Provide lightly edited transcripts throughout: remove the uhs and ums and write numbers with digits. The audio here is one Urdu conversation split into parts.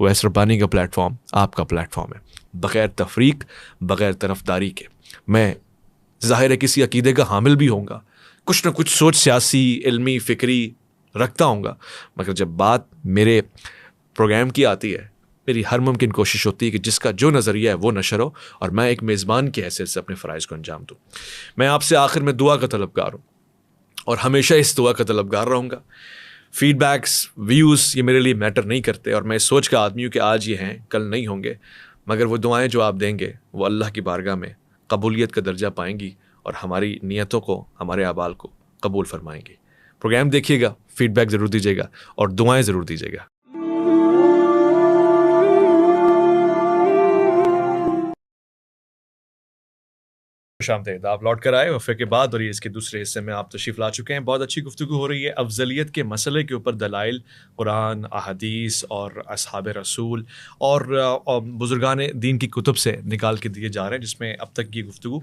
اویس ربانی کا پلیٹ فارم آپ کا پلیٹ فارم ہے، بغیر تفریق، بغیر طرفداری کے. میں ظاہر ہے کسی عقیدے کا حامل بھی ہوں گا، کچھ نہ کچھ سوچ سیاسی، علمی، فکری رکھتا ہوں گا، مگر جب بات میرے پروگرام کی آتی ہے میری ہر ممکن کوشش ہوتی ہے کہ جس کا جو نظریہ ہے وہ نشر ہو اور میں ایک میزبان کی حیثیت سے اپنے فرائض کو انجام دوں. میں آپ سے آخر میں دعا کا طلبگار ہوں اور ہمیشہ اس دعا کا طلبگار رہوں گا. فیڈ بیکس، ویوز یہ میرے لیے میٹر نہیں کرتے، اور میں اس سوچ کا آدمی ہوں کہ آج یہ ہیں کل نہیں ہوں گے، مگر وہ دعائیں جو آپ دیں گے وہ اللہ کی بارگاہ میں قبولیت کا درجہ پائیں گی اور ہماری نیتوں کو، ہمارے اعمال کو قبول فرمائیں گی. پروگرام دیکھیے گا، فیڈ بیک ضرور دیجیے گا اور دعائیں ضرور دیجیے گا. شامدید، آپ لوٹ کر آئے وقفے کے بعد، اور یہ اس کے دوسرے حصے میں آپ تشریف لا چکے ہیں. بہت اچھی گفتگو ہو رہی ہے افضلیت کے مسئلے کے اوپر، دلائل قرآن، احادیث اور اصحاب رسول اور بزرگان دین کی کتب سے نکال کے دیے جا رہے ہیں، جس میں اب تک یہ گفتگو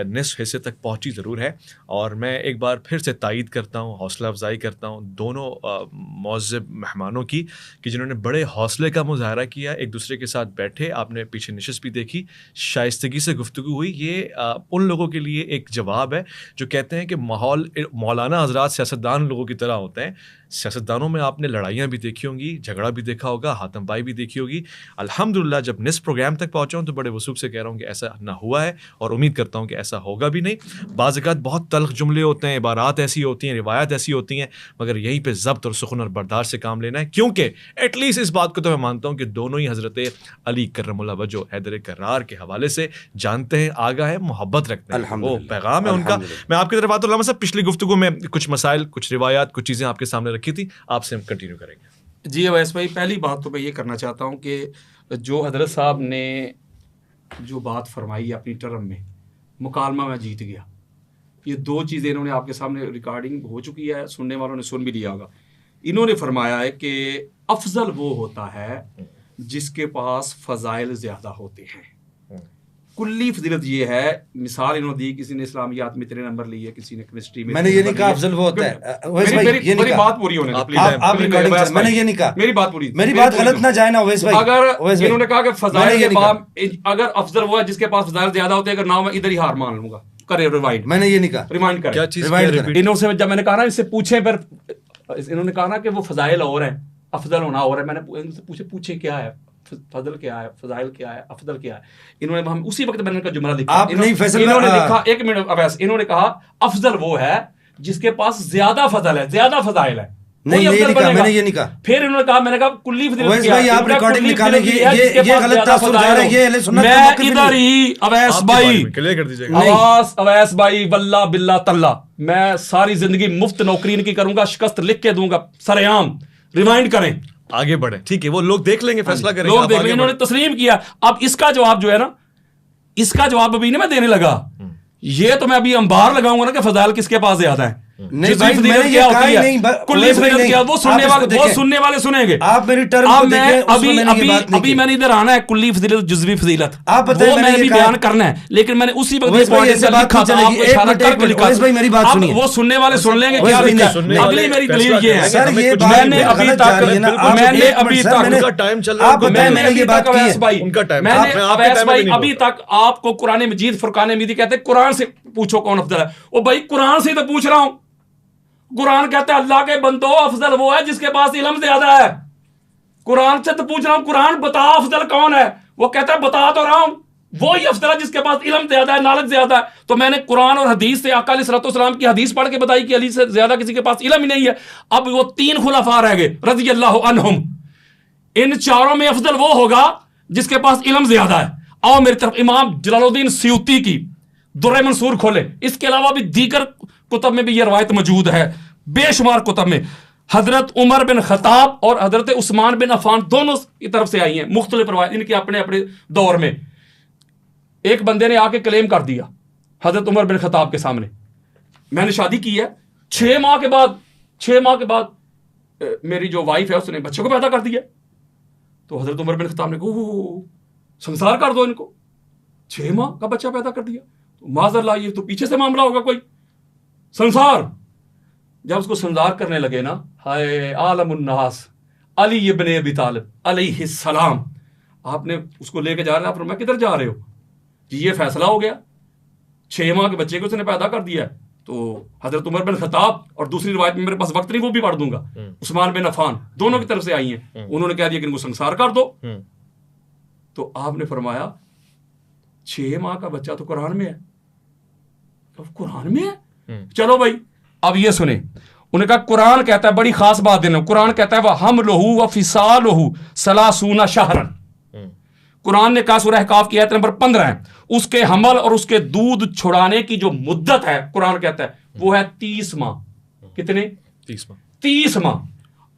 نصف حصے تک پہنچی ضرور ہے. اور میں ایک بار پھر سے تائید کرتا ہوں، حوصلہ افزائی کرتا ہوں دونوں معزز مہمانوں کی کہ جنہوں نے بڑے حوصلے کا مظاہرہ کیا، ایک دوسرے کے ساتھ بیٹھے، آپ نے پیچھے نشست بھی دیکھی، شائستگی سے گفتگو ہوئی. یہ ان لوگوں کے لیے ایک جواب ہے جو کہتے ہیں کہ مولانا حضرات سیاستدان لوگوں کی طرح ہوتے ہیں. سیاستدانوں میں آپ نے لڑائیاں بھی دیکھی ہوں گی، جھگڑا بھی دیکھا ہوگا، ہاتھم پائی بھی دیکھی ہوگی. الحمدللہ جب نصف پروگرام تک پہنچا ہوں تو بڑے وثوق سے کہہ رہا ہوں کہ ایسا نہ ہوا ہے اور امید کرتا ہوں کہ ایسا ہوگا بھی نہیں. بعض اوقات بہت تلخ جملے ہوتے ہیں، عبارات ایسی ہوتی ہیں، روایات ایسی ہوتی ہیں، مگر یہیں پہ ضبط اور سخن اور برداشت سے کام لینا ہے، کیونکہ ایٹ لیسٹ اس بات کو تو میں مانتا ہوں کہ دونوں ہی حضرت علی کرم اللہ وجہ حیدر کرار کے حوالے سے جانتے ہیں، آگاہ ہے، محبت رکھتے ہیں، وہ پیغام ہے ان کا. میں آپ کی طرف آتا ہوں. صاحب پچھلی گفتگو میں کچھ مسائل، کچھ روایات، کچھ چیزیں آپ کے سامنے رکھی تھی، آپ سے ہم کنٹینیو کریں گے. جی اویس بھائی، پہلی بات تو میں یہ کرنا چاہتا ہوں کہ جو حضرت صاحب نے جو بات فرمائی اپنی ٹرم میں، مکالمہ میں جیت گیا، یہ دو چیزیں انہوں نے آپ کے سامنے ریکارڈنگ ہو چکی ہے، سننے والوں نے سن بھی لیا ہوگا. انہوں نے فرمایا ہے کہ افضل وہ ہوتا ہے جس کے پاس فضائل زیادہ ہوتے ہیں. کلی فضیلت یہ ہے، مثال انہوں نے دی، کسی نے اسلامیات میں 3 نمبر لیے، کسی نے کیمسٹری میں. میں نے یہ نہیں کہا افضل وہ ہوتا ہے. میری بات پوری ہونے دیں. میں نے یہ نہیں کہا، میری بات پوری، میری بات غلط نہ جائے نا اویس بھائی. اگر انہوں نے کہا کہ فضائل کے باب، اگر افضل وہ ہے جس کے پاس فضائل زیادہ ہوتے ہیں، اگر نہ میں ادھر ہی ہار مان لوں گا. کرے ریوائنڈ. میں نے یہ نہیں کہا، ریمائنڈ کریں. کیا چیز؟ انہوں سے جب میں نے کہا نا اس سے پوچھیں، پھر انہوں نے کہا نا کہ وہ فضائل اور ہیں، افضل ہونا اور ہے. میں نے ان سے پوچھے کیا ہے فضل، کیا ہے فضائل، کیا ہے افضل، کیا ہے. انہوں نے ہم اسی وقت میں نے کا جملہ لکھا، انہوں نے لکھا، ایک منٹ اویس، انہوں نے کہا افضل وہ ہے جس کے پاس زیادہ فضل ہے، زیادہ فضائل ہے. نہیں یہ نہیں کہا، میں نے یہ نہیں کہا. پھر انہوں نے کہا، میں نے کہا کلی فضیلت کیا ہے. آپ ریکارڈنگ نکالیں گے، یہ غلط تاثر جا رہا ہے، یہ اہل سنت کا موقف میں ادھر ہی اویس بھائی، کلیئر کر دیجیے گا. اویس بھائی واللہ باللہ تاللہ میں ساری زندگی مفت نوکری ان کی کروں گا، شکست لکھ کے دوں گا سر عام. ریمائنڈ کریں، آگے بڑھیں. ٹھیک ہے، وہ لوگ دیکھ لیں گے، فیصلہ کریں گے. لوگ دیکھ لیں. انہوں نے تسلیم کیا. اب اس کا جواب جو ہے نا، اس کا جواب ابھی نہیں میں دینے لگا، یہ تو میں ابھی انبار لگاؤں گا نا کہ فضائل کس کے پاس زیادہ ہیں. نہیں بھائی، میں نے یہ کہا ہی نہیں. کلی فضیلت کیا، وہ سننے والے سنیں گے. آپ میری ٹرم کو دیکھیں، اس میں میں نے یہ بات نہیں کی. ابھی میں نے ادھر آنا ہے کلی فضیلت، جزوی فضیلت، آپ بتائیں، وہ میں نے بھی بیان کرنا ہے، لیکن میں نے اسی وقت یہ پوائنٹ سے لکھا تھا، آپ کو اشارہ کر کے لکھا تھا. میری بات سنیے، وہ سننے والے سن لیں گے کیا لکھا ہے. اگلی میری دلیل یہ ہے، میں نے ابھی تک ابھی تک آپ کو قرآن مجید، فرقان حمید کہتے ہیں قرآن سے پوچھو کون افضل ہے. وہ بھائی قرآن سے تو پوچھ رہا ہوں. قرآن کہتا ہے اللہ کے بندو افضل وہ ہے جس کے پاس علم زیادہ ہے. قرآن سے تو پوچھ رہا ہوں، قرآن بتا افضل کون ہے. وہ کہتا ہے بتا تو رہا ہوں، وہی افضل ہے جس کے پاس علم زیادہ ہے، نالج زیادہ ہے. تو میں نے قرآن اور حدیث سے آقا علیہ الصلوۃ والسلام کی حدیث پڑھ کے بتائی کہ علی سے زیادہ کسی کے پاس علم ہی نہیں ہے. اب وہ 3 خلفاء رہ گئے رضی اللہ عنہم، ان چاروں میں افضل وہ ہوگا جس کے پاس علم زیادہ ہے. آؤ میری طرف امام جلال الدین سیوطی کی در منصور کھولے. اس کے علاوہ بھی دیگر کتب میں بھی یہ روایت موجود ہے، بے شمار کتب میں. حضرت عمر بن خطاب اور حضرت عثمان بن عفان دونوں کی طرف سے آئی ہیں مختلف روایت ان کے اپنے اپنے دور میں. ایک بندے نے آ کے کلیم کر دیا حضرت عمر بن خطاب کے سامنے، میں نے شادی کی ہے، 6 ماہ کے بعد میری جو وائف ہے اس نے بچے کو پیدا کر دیا. تو حضرت عمر بن خطاب نے کہا سنسار کر دو ان کو، 6 ماہ کا بچہ پیدا کر دیا. معاذ اللہ یہ تو پیچھے سے معاملہ ہوگا کوئی سنسار. جب اس کو سنسار کرنے لگے نا، ہائے عالم الناس، علی ابن ابی طالب علیہ السلام. آپ نے اس کو لے کے جا رہے ہیں, آپ فرمایا کدھر جا رہے ہو؟ جی یہ فیصلہ ہو گیا, 6 ماہ کے بچے کو اس نے پیدا کر دیا ہے. تو حضرت عمر بن خطاب, اور دوسری روایت میں میرے پاس وقت نہیں وہ بھی پڑھ دوں گا, عثمان بن عفان, دونوں کی طرف سے آئی ہیں. انہوں نے کہہ دیا کہ ان کو سنسار کر دو. تو آپ نے فرمایا 6 ماہ کا بچہ تو قرآن میں ہے. قرآن میں ہے؟ چلو بھائی اب یہ سنیں. انہوں نے کہا قرآن کہتا ہے, بڑی خاص بات دینا, قرآن کہتا ہے وَحَمْلُهُ وَفِصَالُهُ 30 شَهْرًا. قرآن نے کہا, سورہ احقاف کی آیت نمبر 15 ہے, اس کے حمل اور اس کے دودھ چھڑانے کی جو مدت ہے قرآن کہتا ہے وہ ہے 30 ماہ. کتنے؟ 30 ماہ.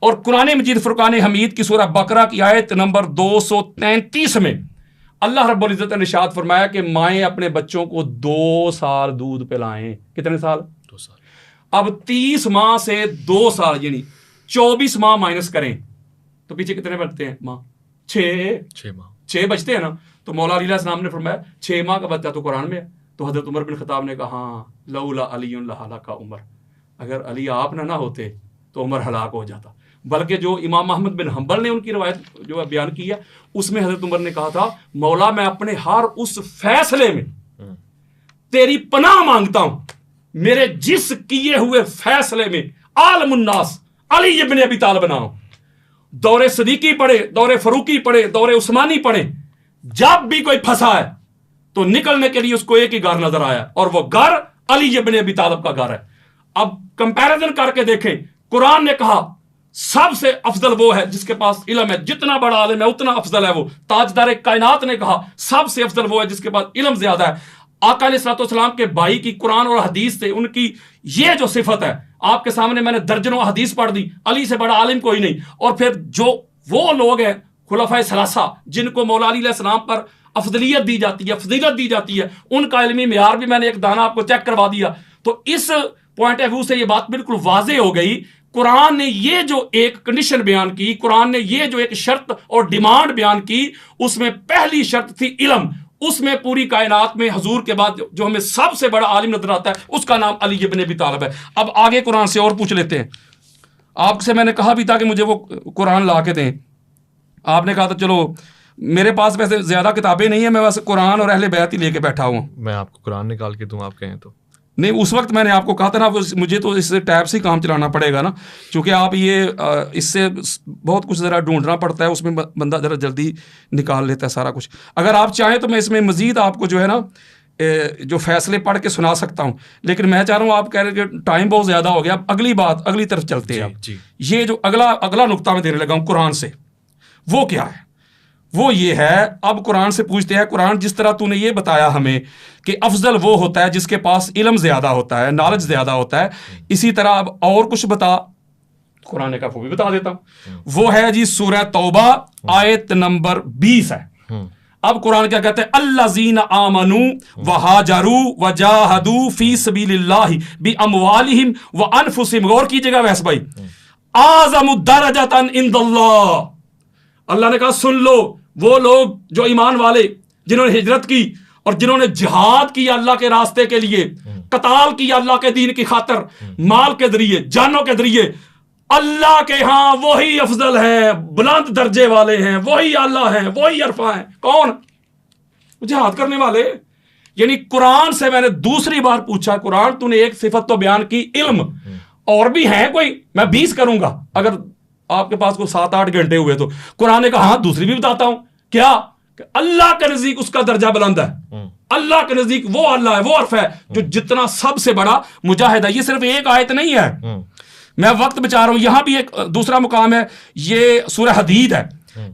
اور قرآن مجید فرقان حمید کی سورہ بقرہ کی آیت نمبر 233 میں اللہ رب العزت نے ارشاد فرمایا کہ مائیں اپنے بچوں کو 2 سال دودھ پلائیں. کتنے سال؟ 2 سال. اب 30 ماہ سے 2 سال یعنی 24 ماہ مائنس کریں تو پیچھے کتنے بچتے ہیں ماہ؟ 6 بچتے ہیں نا. تو مولا علیہ السلام نے فرمایا 6 ماہ کا بچہ تو قرآن میں ہے. تو حضرت عمر بن خطاب نے کہا ہاں لولا علی لہلک عمر, اگر علی آپ نہ ہوتے تو عمر ہلاک ہو جاتا. بلکہ جو امام احمد بن حنبل نے ان کی روایت جو بیان کی ہے اس میں حضرت عمر نے کہا تھا مولا میں اپنے ہر اس فیصلے میں تیری پناہ مانگتا ہوں, میرے جس کیے ہوئے فیصلے میں عالم الناس علی ابن ابی طالب نہ ہو. دور صدیقی پڑھے, دور فاروقی پڑھے, دور عثمانی پڑھے, جب بھی کوئی پھنسا ہے تو نکلنے کے لیے اس کو ایک ہی گھر نظر آیا اور وہ گھر علی ابن ابی طالب کا گھر ہے. اب کمپیریزن کر کے دیکھیں, قرآن نے کہا سب سے افضل وہ ہے جس کے پاس علم ہے, جتنا بڑا عالم ہے اتنا افضل ہے وہ. تاجدار کائنات نے کہا سب سے افضل وہ ہے جس کے پاس علم زیادہ ہے. آقا علیہ الصلوۃ والسلام کے بھائی کی قرآن اور حدیث سے ان کی یہ جو صفت ہے, آپ کے سامنے میں نے درجنوں حدیث پڑھ دی, علی سے بڑا عالم کوئی نہیں. اور پھر جو وہ لوگ ہیں خلفائے ثلاثہ جن کو مولا علی علیہ السلام پر افضلیت دی جاتی ہے, فضیلت دی جاتی ہے, ان کا علمی معیار بھی میں نے ایک دانہ آپ کو چیک کروا دیا. تو اس پوائنٹ آف ویو سے یہ بات بالکل واضح ہو گئی. قرآن نے یہ جو ایک کنڈیشن بیان کی, قرآن نے یہ جو ایک شرط اور ڈیمانڈ بیان کی, اس میں پہلی شرط تھی علم. اس میں پوری کائنات میں حضور کے بعد جو ہمیں سب سے بڑا عالم نظر آتا ہے اس کا نام علی ابن ابی طالب ہے. اب آگے قرآن سے اور پوچھ لیتے ہیں. آپ سے میں نے کہا بھی تھا کہ مجھے وہ قرآن لا کے دیں. آپ نے کہا تھا چلو میرے پاس ویسے زیادہ کتابیں نہیں ہیں, میں بس قرآن اور اہل بیت ہی لے کے بیٹھا ہوں. میں آپ کو قرآن نکال کے دوں آپ کہیں تو نہیں, اس وقت میں نے آپ کو کہا تھا نا مجھے تو اس ٹیب سے ہی کام چلانا پڑے گا نا, چونکہ آپ یہ اس سے بہت کچھ ذرا ڈھونڈنا پڑتا ہے, اس میں بندہ ذرا جلدی نکال لیتا ہے سارا کچھ. اگر آپ چاہیں تو میں اس میں مزید آپ کو جو ہے نا جو فیصلے پڑھ کے سنا سکتا ہوں, لیکن میں چاہ رہا ہوں آپ کہہ رہے کہ ٹائم بہت زیادہ ہو گیا. اب اگلی بات, اگلی طرف چلتے ہیں. یہ جو اگلا نقطہ میں دینے لگا ہوں قرآن سے, وہ کیا ہے؟ وہ یہ ہے, اب قرآن سے پوچھتے ہیں قرآن جس طرح تو نے یہ بتایا ہمیں کہ افضل وہ ہوتا ہے جس کے پاس علم زیادہ ہوتا ہے, نالج زیادہ ہوتا ہے, اسی طرح اب اور کچھ بتا. قرآن کا وہ بھی بتا دیتا ہوں. وہ ہے جی سورہ توبہ آیت نمبر 20 ہے. اب قرآن کیا کہتے ہیں؟ الذین آمنوا وہاجروا وجاہدوا فی سبیل اللہ باموالہم وانفسہم. غور کیجیے گا ویس بھائی, اعظم درجۃ عند اللہ. اللہ نے کہا سن لو, وہ لوگ جو ایمان والے جنہوں نے ہجرت کی اور جنہوں نے جہاد کیا اللہ کے راستے کے لیے, قتال کیا اللہ کے دین کی خاطر, مال کے ذریعے, جانوں کے ذریعے, اللہ کے ہاں وہی افضل ہیں, بلند درجے والے ہیں, وہی اللہ ہیں, وہی عرفہ ہیں. کون؟ جہاد کرنے والے. یعنی قرآن سے میں نے دوسری بار پوچھا, قرآن تو نے ایک صفت تو بیان کی علم, اور بھی ہیں کوئی؟ میں 20 کروں گا اگر آپ کے پاس کو 7-8 گھنٹے ہوئے تو. قرآن نے کہا ہاں دوسری بھی بتاتا ہوں. کیا؟ کہ اللہ کے نزدیک اس کا درجہ بلند ہے, اللہ کے نزدیک وہ اللہ ہے, وہ عرف ہے جو جتنا سب سے بڑا مجاہد ہے. یہ صرف ایک آیت نہیں ہے, میں وقت بچا رہا ہوں. یہاں بھی ایک دوسرا مقام ہے, یہ سورہ حدید ہے.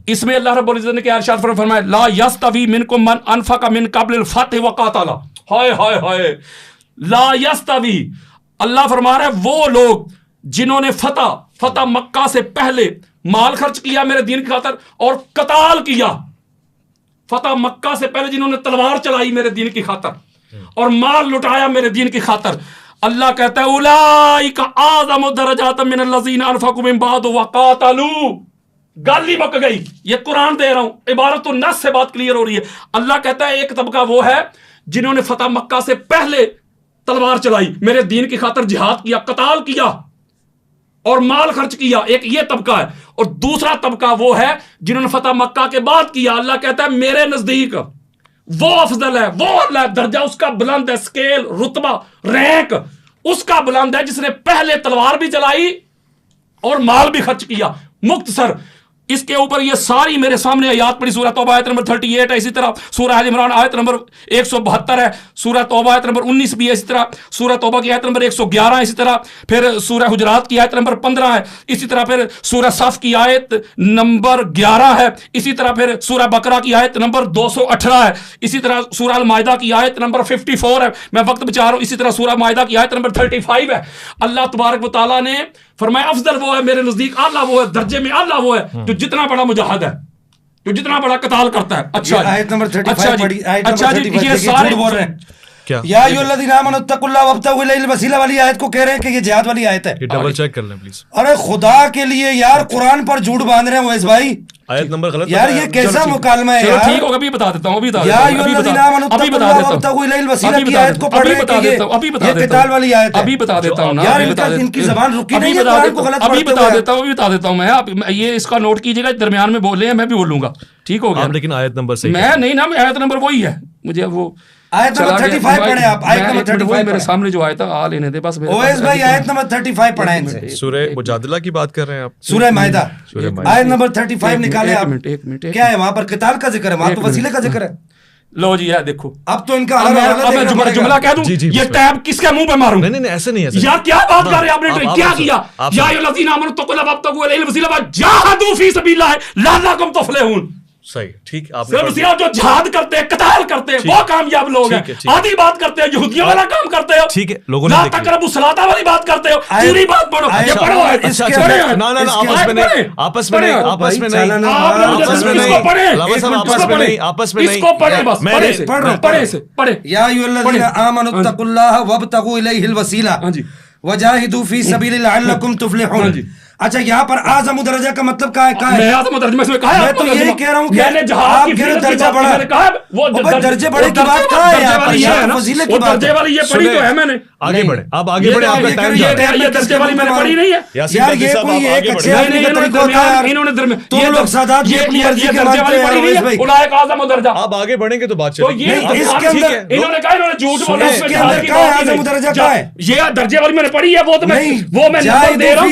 اس میں اللہ رب العزت نے کیا ارشاد فرمایا؟ لا یستوی منکم من انفق من قبل الفتح وقاتل. ہائے ہائے ہائے, لا یستوی. اللہ فرما رہا ہے وہ لوگ جنہوں نے فتح مکہ سے پہلے مال خرچ کیا میرے دین کی خاطر اور قتال کیا. فتح مکہ سے پہلے جنہوں نے تلوار چلائی میرے دین کی خاطر اور مال لٹایا میرے دین کی خاطر. اللہ کہتا ہے اولئک اعظم درجات من الذین انفقوا من بعد وقاتلوا. گالی بک گئی, یہ قرآن دے رہا ہوں, عبارت النص سے بات کلیئر ہو رہی ہے. اللہ کہتا ہے ایک طبقہ وہ ہے جنہوں نے فتح مکہ سے پہلے تلوار چلائی, میرے دین کی خاطر جہاد کیا, قتال کیا, اور مال خرچ کیا، ایک یہ طبقہ ہے. اور دوسرا طبقہ وہ ہے جنہوں نے فتح مکہ کے بعد کیا. اللہ کہتا ہے میرے نزدیک وہ افضل ہے، وہ اللہ درجہ اس کا بلند ہے، سکیل، رتبہ، رینک اس کا بلند ہے جس نے پہلے تلوار بھی چلائی اور مال بھی خرچ کیا. مختصر اس کے اوپر یہ ساری میرے سامنے آیات پڑھی. سورہ توبہ آیت نمبر 38 ہے، اسی طرح سورہ آل عمران آیت نمبر 172 ہے، سورہ توبہ آیت نمبر 19 بھی ہے، اسی طرح سورہ توبہ کی آیت نمبر 111 ہے، اسی طرح پھر سورہ حجرات کی آیت نمبر 15 ہے، اسی طرح پھر سورہ صف کی آیت نمبر 11 ہے، اسی طرح پھر سورہ بقرہ کی آیت نمبر 218 ہے، اسی طرح سورہ المائدہ کی آیت نمبر 54 ہے. میں وقت بچا رہا ہوں. اسی طرح سورہ مائدہ کی آیت نمبر 35 ہے. اللہ تبارک و تعالیٰ نے فرمایا افضل وہ ہے میرے نزدیک، اعلیٰ وہ ہے درجے میں، اعلیٰ وہ ہے جو جتنا بڑا مجاہد ہے، جو جتنا بڑا قتال کرتا ہے. اچھا آیت نمبر 35 پڑھی، آیت نمبر اچھا جی 35 یہ دیکھیے، سارے جھوٹ بول رہے ہیں. کیا یا ایھا الذین آمنوا اتقوا اللہ وابتغوا الیہ الوسیلہ والی آیت کو کہہ رہے ہیں کہ یہ جہاد والی آیت ہے. یہ ڈبل چیک کر لیں پلیز. ارے خدا کے لیے یار قرآن پر جھوٹ باندھ رہے ہیں اویس بھائی. آیت نمبر غلط یار یہ کیسا مکالمہ ہے چلو یار. ٹھیک ہوگا، ابھی بتا دیتا ہوں، ابھی بتا یا دیتا ایھا ہوں، الذین آمنوا ابھی اتقوا بتا اللہ دیتا ہوں، وابتغوا الیہ الوسیلہ ابھی کی بتا آیت کو پڑھ ابھی رہے بتا ہیں کہ دیتا ہوں، ابھی بتا یہ دیتا قتال والی آیت ہے. ابھی بتا دیتا ہوں نا، یار ابھی بتا ان کی زبان رکی نہیں ہے ابھی قرآن کو غلط ابھی پڑھتے بتا ہوئے. دیتا ہوں، ابھی بتا دیتا ہوں. میں یہ اس کا نوٹ کیجیے گا، درمیان میں بول رہے ہیں میں بھی بولوں گا، ٹھیک ہو گیا. لیکن آیت نمبر صحیح میں نہیں نا، آیت نمبر وہی ہے، مجھے وہ آیت نمبر 35 پڑھیں آپ. آیت نمبر 35 میرے سامنے جو آیا تھا آ لینے دے بس. اویس بھائی آیت نمبر 35 پڑھیں ان سے. سورہ مجادلہ کی بات کر رہے ہیں آپ؟ سورہ مائدہ آیت نمبر 35 ایک نکالے آپ. منٹ کیا ہے وہاں پر قتال کا ذکر ہے، وہاں تو وسیلے کا ذکر ہے. لو جی یہ دیکھو، اب تو ان کا اب میں جملہ کہہ دوں، یہ ٹیب کس کے منہ پہ ماروں؟ نہیں ایسے نہیں ہے یار کیا بات کر رہے ہیں آپ نے، کیا کیا؟ یا ایھا الذین آمنوا اتقوا اللہ وابتغوا الیہ الوسیلہ وجاہدوا فی سبیل اللہ لعلکم تفلحون. صحیح، ٹھیک. آپ صرف جو جہاد کرتے ہیں، قتال کرتے ہیں، وہ کامیاب لوگ ہیں. آدھی بات کرتے ہیں، یہودیوں والا کام کرتے ہو، ٹھیک ہے. لوگوں نے لا تقربوا الصلاۃ والی بات کرتے ہو، پوری بات پڑھو. یہ پڑھو ہے، اس کے نا آپس میں نہیں، آپس میں نہیں، آپس میں نہیں، آپس میں اس کو پڑھیں، آپس میں نہیں، آپس میں نہیں، اس کو پڑھیں بس، پڑھیں سے پڑھیں. یا ایھا الذین آمنوا اتقوا اللہ وابتغوا الیہ الوسیلہ وجاہدوا فی سبیلہ لعلکم تفلحون. اچھا یہاں پر اعظم درجہ کا مطلب کیا ہے؟ میں اعظم درجہ میں کہا ہے، میں تو یہی کہہ رہا ہوں کہ میں نے جہاد کی درجہ بڑا، میں نے کہا وہ درجے بڑے کی بات کہاں ہے یہاں پر؟ یہاں فضیلت کی بات ہے. درجے والی یہ پڑھی تو ہے میں نے. آگے بڑھیں، آپ آگے بڑھیں، آپ کا ٹائم جا رہا ہے. یہ درجے والی میں نے پڑھی نہیں ہے یار. یہ کوئی ایک اچھے آدمی کا طریقہ ہوتا ہے یار. تم لوگ سادات کی اپنی مرضی کے مانتے ہیں اویس بھائی. اولئک اعظم درجہ. آپ آگے بڑھیں گے تو بات تو چلے گی. یہ اس کے اندر انہوں نے کہا، انہوں نے جھوٹ بولا، اس کے اندر کیا ہے اعظم درجہ کیا ہے؟ یہ درجے والی میں نے پڑھی ہے، وہ تو میں نمبر دے رہا ہوں،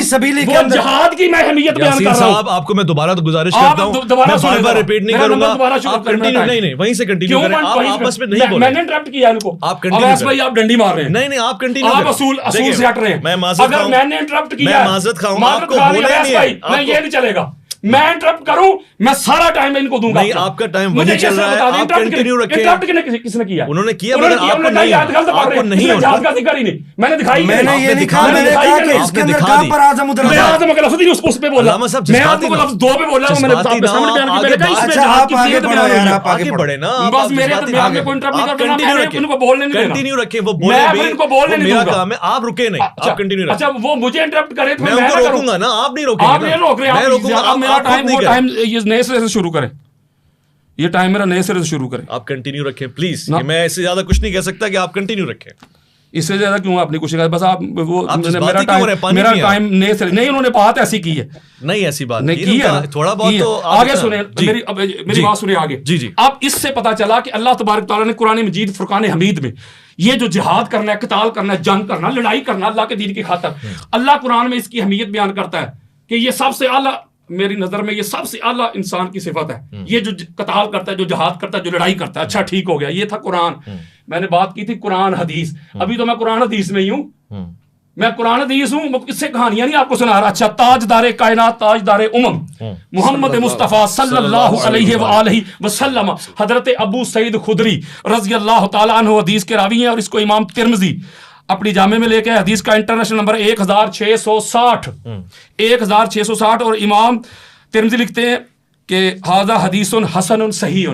وہ جہاد کی میں اہمیت بیان کر رہا ہوں. آپ کو میں دوبارہ تو گزارش کرتا ہوں، میں بار بار ریپیٹ نہیں کروں گا. آپ کنٹینیو نہیں وہیں سے کنٹینیو کریں. آپ آپس میں نہیں بولیں. میں نے انٹرپٹ کیا ان کو. آپ کنٹینیو کریں. بھائی آپ ڈنڈی مار رہے ہیں. نہیں آپ کنٹینیو آپ کریں. اصول سے ہٹ رہے ہیں. میں معذرت اگر میں نے انٹرپٹ کیا، میں معذرت خواہوں، آپ کو بولے نہیں ہے. میں یہ نہیں چلے گا، میں انٹرپٹ کروں، میں سارا ٹائم ان کو دوں گا. نہیں آپ کا ٹائم وہی چل رہا ہے، آپ کنٹینیو رکھیں. انٹرپٹ کس نے کیا؟ انہوں نے کیا، آپ کو نہیں ہوتا. جہاد کا ذکر ہی نہیں میں نے دکھائی. میں نے یہ نہیں کہا، میں نے کہا کہ اس کے اندر کہاں پر اعظم درجہ. میں اعظم کا لفظ نہیں اس پہ بولا، میں اعظم کا لفظ دو پہ بولا. میں نے آپ کے سامنے بیان کیا، میں نے کہا اس میں جہاد کی فضیلت بیان ہوئی ہے. آپ آگے بڑھے نا، بس میرے بیان میں کوئی انٹرپٹ نہیں کرنا، میں نے ان کو بولنے نہیں دینا. کنٹینیو رکھیں. وہ بولے بھی، ان کو بولنے نہیں میرا دوں گا. کام ہے، آپ رکے نہیں، آپ کنٹینیو رکھیں. اچھا وہ مجھے انٹرپٹ کرے تو میں ان کو روکوں گا نا، آپ نہیں روکیں گے. آپ نہیں روک رہے، میں روکوں گا. آپ میرا ٹائم وہ ٹائم یہ نئے سرے سے شروع کریں. یہ ٹائم میرا نئے سرے سے شروع کریں. آپ کنٹینیو رکھیں پلیز. میں اس سے زیادہ کچھ نہیں کہہ سکتا کہ آپ کنٹینیو رکھیں. اس سے زیادہ کیوں آپ نے کچھ کہا؟ بس آپ وہ میرا ٹائم نئے سرے نہیں، انہوں نے بات ایسی کی ہے. نہیں ایسی بات نہیں کی ہے، تھوڑا بہت تو آگے سنیں. میری بات سنیں آگے. جی جی. اب اس سے پتا چلا کہ اللہ تبارک تعالیٰ نے قرآن مجید فرقان حمید میں یہ جو جہاد کرنا ہے، قتال کرنا ہے، جنگ کرنا، لڑائی کرنا اللہ کے دین کی خاطر، اللہ قرآن میں اس کی اہمیت بیان کرتا ہے کہ یہ سب سے اعلیٰ، میری نظر میں یہ سب سے اعلیٰ انسان کی صفت ہے. یہ جو قتال کرتا ہے، جو جہاد کرتا ہے، جو لڑائی کرتا ہے. اچھا ٹھیک ہو گیا، یہ تھا قرآن. میں نے بات کی تھی قرآن حدیث. ابھی تو میں قرآن حدیث میں ہی ہوں، میں قرآن حدیث ہوں. اس سے کہانیاں نہیں آپ کو سنا رہا. اچھا تاجدار کائنات، تاجدار امم محمد مصطفیٰ صلی اللہ علیہ وآلہ وسلم حضرت ابو سعید خدری رضی اللہ تعالیٰ عنہ حدیث کے راوی ہیں، اور اس کو امام ترمذی اپنی جامع میں لے کے حدیث کا انٹرنیشنل نمبر 1660 1660. اور امام ترمذی لکھتے ہیں کہ ھذا حدیث حسن صحیح.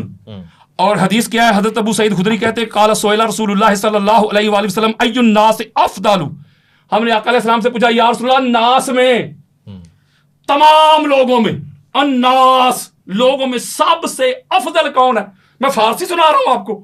اور حدیث کیا ہے؟ حضرت ابو سعید خدری کہتے ہیں قال سئل رسول اللہ صلی اللہ علیہ وآلہ وسلم ای الناس افضل. ہم نے آقا علیہ السلام سے پوچھا یا رسول اللہ، ناس میں، تمام لوگوں میں، الناس لوگوں میں سب سے افضل کون ہے؟ میں فارسی سنا رہا ہوں آپ کو.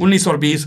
1920,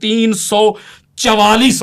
344।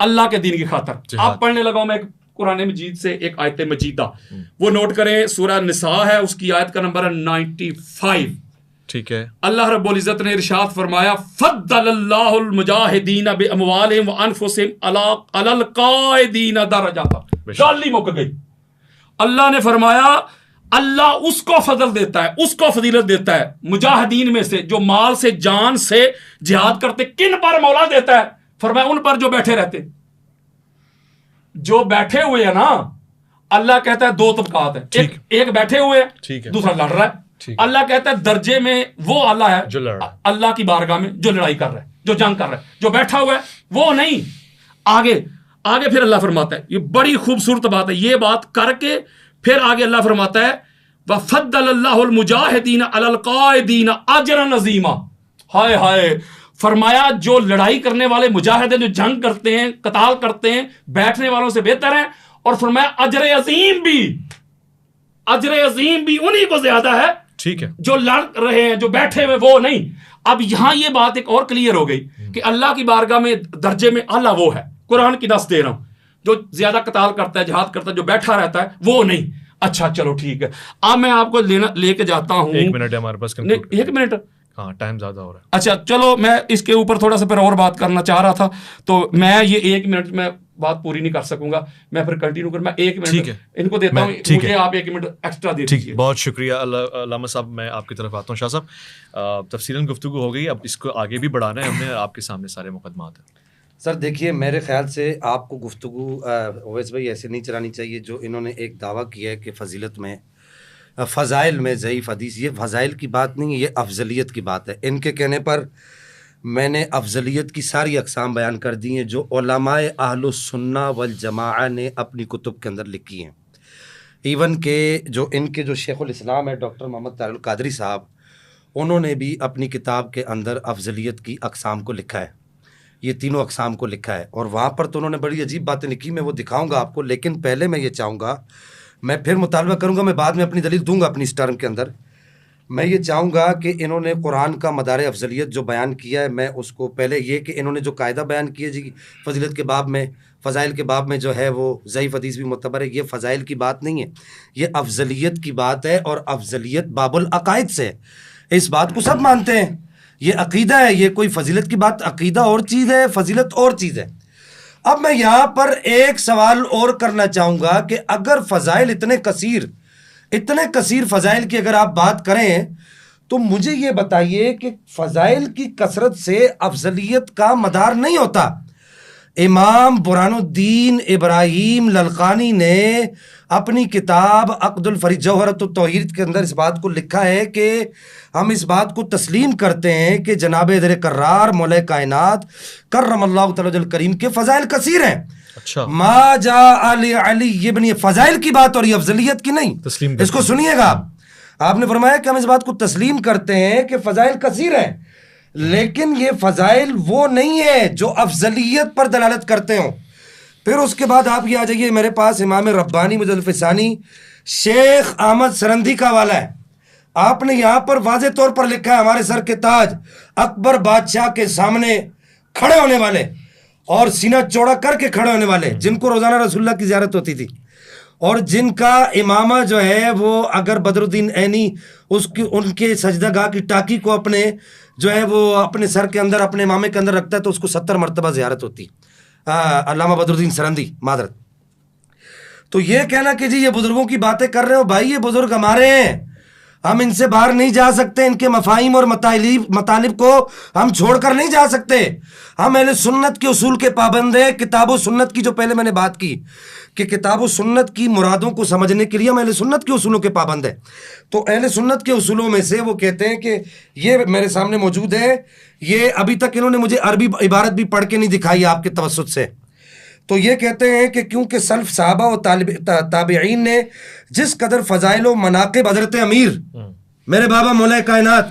اللہ کے دین کی خاطر. آپ پڑھنے لگا ہوں میں قرآن مجید سے ایک آیت مجیدہ, وہ نوٹ کریں, سورہ نساء ہے, اس کی آیت کا نمبر ہے 95. ٹھیک ہے. اللہ رب العزت نے ارشاد فرمایا فضل اللہ المجاہدین باموالہم وانفسہم علی القاعدین درجات. گالی مک گئی. اللہ نے فرمایا اللہ اس کو فضل دیتا ہے, اس کو فضیلت دیتا ہے مجاہدین میں سے جو مال سے جان سے جہاد کرتے. کن پر مولا دیتا ہے؟ فرمایا ان پر جو بیٹھے رہتے. جو بیٹھے ہوئے ہیں نا, اللہ کہتا ہے دو طبقات ہیں, ایک بیٹھے ہوئے ہیں, دوسرا لڑ رہا ہے. اللہ کہتا ہے درجے میں وہ اعلیٰ ہے جو اللہ کی بارگاہ میں جو لڑائی کر رہا ہے, جو جنگ کر رہا ہے. جو بیٹھا ہوا ہے وہ نہیں. آگے پھر اللہ فرماتا ہے, یہ بڑی خوبصورت بات ہے, یہ بات کر کے پھر آگے اللہ فرماتا ہے وَفَضَّلَ اللَّهُ الْمُجَاهِدِينَ عَلَى الْقَاعِدِينَ أَجْرًا عَظِيمًا. ہائے ہائے, فرمایا جو لڑائی کرنے والے مجاہد ہیں, جو جنگ کرتے ہیں, قتال کرتے ہیں, بیٹھنے والوں سے بہتر ہیں. اور فرمایا اجر عظیم بھی انہی کو زیادہ ہے. ٹھیک ہے, جو لڑ رہے ہیں, جو بیٹھے ہوئے وہ نہیں. اب یہاں یہ بات ایک اور کلیئر ہو گئی کہ اللہ کی بارگاہ میں درجے میں اللہ وہ ہے. قرآن کی نص دے رہا ہوں, جو زیادہ قتال کرتا ہے, جہاد کرتا ہے, جو بیٹھا رہتا ہے وہ نہیں. اچھا چلو ٹھیک ہے, اب میں آپ کو لے کے جاتا ہوں. 1 منٹ ہے ہمارے پاس. 1 منٹ, ہاں ٹائم زیادہ ہو رہا ہے. اچھا چلو, میں اس کے اوپر تھوڑا سا پھر اور بات کرنا چاہ رہا تھا, تو میں یہ 1 منٹ میں بات پوری نہیں کر سکوں گا, میں پھر کنٹینیو کر. میں 1 منٹ ان کو دیتا ہوں, مجھے آپ 1 منٹ ایکسٹرا دے دیجیے. بہت شکریہ علامہ صاحب. میں آپ کی طرف آتا ہوں. شاہ صاحب, تفصیلاً گفتگو ہو گئی, اب اس کو آگے بھی بڑھانا ہے ہم نے. آپ کے سامنے سارے مقدمات ہیں. سر دیکھیے, میرے خیال سے آپ کو گفتگو اویس بھائی ایسے نہیں چلانی چاہیے جو انہوں نے ایک دعویٰ کیا ہے کہ فضیلت میں, فضائل میں ضعیف حدیث. یہ فضائل کی بات نہیں ہے, یہ افضلیت کی بات ہے. ان کے کہنے پر میں نے افضلیت کی ساری اقسام بیان کر دی ہیں جو علماء اہل السنہ والجماعہ نے اپنی کتب کے اندر لکھی ہیں. ایون کہ جو ان کے جو شیخ الاسلام ہے ڈاکٹر محمد طاہر القادری صاحب, انہوں نے بھی اپنی کتاب کے اندر افضلیت کی اقسام کو لکھا ہے, یہ تینوں اقسام کو لکھا ہے. اور وہاں پر تو انہوں نے بڑی عجیب باتیں لکھی, میں وہ دکھاؤں گا آپ کو. لیکن پہلے میں یہ چاہوں گا, میں پھر مطالبہ کروں گا, میں بعد میں اپنی دلیل دوں گا اپنی اس ٹرم کے اندر. میں یہ چاہوں گا کہ انہوں نے قرآن کا مدار افضلیت جو بیان کیا ہے, میں اس کو پہلے یہ کہ انہوں نے جو قاعدہ بیان کیا جی فضیلت کے باب میں, فضائل کے باب میں جو ہے وہ ضعیف حدیث بھی معتبر ہے, یہ فضائل کی بات نہیں ہے, یہ افضلیت کی بات ہے. اور افضلیت باب العقائد سے, اس بات کو سب مانتے ہیں, یہ عقیدہ ہے. یہ کوئی فضیلت کی بات, عقیدہ اور چیز ہے, فضیلت اور چیز ہے. اب میں یہاں پر ایک سوال اور کرنا چاہوں گا کہ اگر فضائل اتنے کثیر فضائل کی اگر آپ بات کریں تو مجھے یہ بتائیے کہ فضائل کی کثرت سے افضلیت کا مدار نہیں ہوتا. امام برہان الدین ابراہیم للقانی نے اپنی کتاب عقد الفریق جوہرۃ التوحید کے اندر اس بات کو لکھا ہے کہ ہم اس بات کو تسلیم کرتے ہیں کہ جناب در کرار مولا کائنات کرم اللہ تعالی الکریم کے فضائل کثیر ہیں. اچھا, ما جا علی یہ بنی فضائل کی بات اور یہ افضلیت کی نہیں. اس کو سنیے گا آپ نے فرمایا کہ ہم اس بات کو تسلیم کرتے ہیں کہ فضائل کثیر ہیں, لیکن یہ فضائل وہ نہیں ہے جو افضلیت پر دلالت کرتے ہوں. پھر اس کے بعد آپ یہ آ جائیے میرے پاس, امام ربانی مجدد ثانی شیخ احمد سرندی کا حوالہ ہے. آپ نے یہاں پر واضح طور پر لکھا ہے ہمارے سر کے تاج اکبر بادشاہ کے سامنے کھڑے ہونے والے اور سینہ چوڑا کر کے کھڑے ہونے والے, جن کو روزانہ رسول اللہ کی زیارت ہوتی تھی, اور جن کا امامہ جو ہے وہ اگر بدر الدین عینی ان کے سجدہ گاہ کی ٹاکی کو اپنے جو ہے وہ اپنے سر کے اندر اپنے امامے کے اندر رکھتا ہے تو اس کو 70 مرتبہ زیارت ہوتی. علامہ بدر الدین سرندی معذرت. تو یہ کہنا کہ جی یہ بزرگوں کی باتیں کر رہے ہو, بھائی یہ بزرگ ہمارے ہیں, ہم ان سے باہر نہیں جا سکتے, ان کے مفاہیم اور مطالب کو ہم چھوڑ کر نہیں جا سکتے. ہم اہل سنت کے اصول کے پابند ہیں. کتاب و سنت کی جو پہلے میں نے بات کی کہ کتاب و سنت کی مرادوں کو سمجھنے کے لیے ہم اہل سنت کے اصولوں کے پابند ہیں. تو اہل سنت کے اصولوں میں سے وہ کہتے ہیں کہ یہ میرے سامنے موجود ہے, یہ ابھی تک انہوں نے مجھے عربی عبارت بھی پڑھ کے نہیں دکھائی آپ کے توسط سے. تو یہ کہتے ہیں کہ کیونکہ سلف صحابہ و تابعین نے جس قدر فضائل و مناقب حضرت امیر میرے بابا مولا کائنات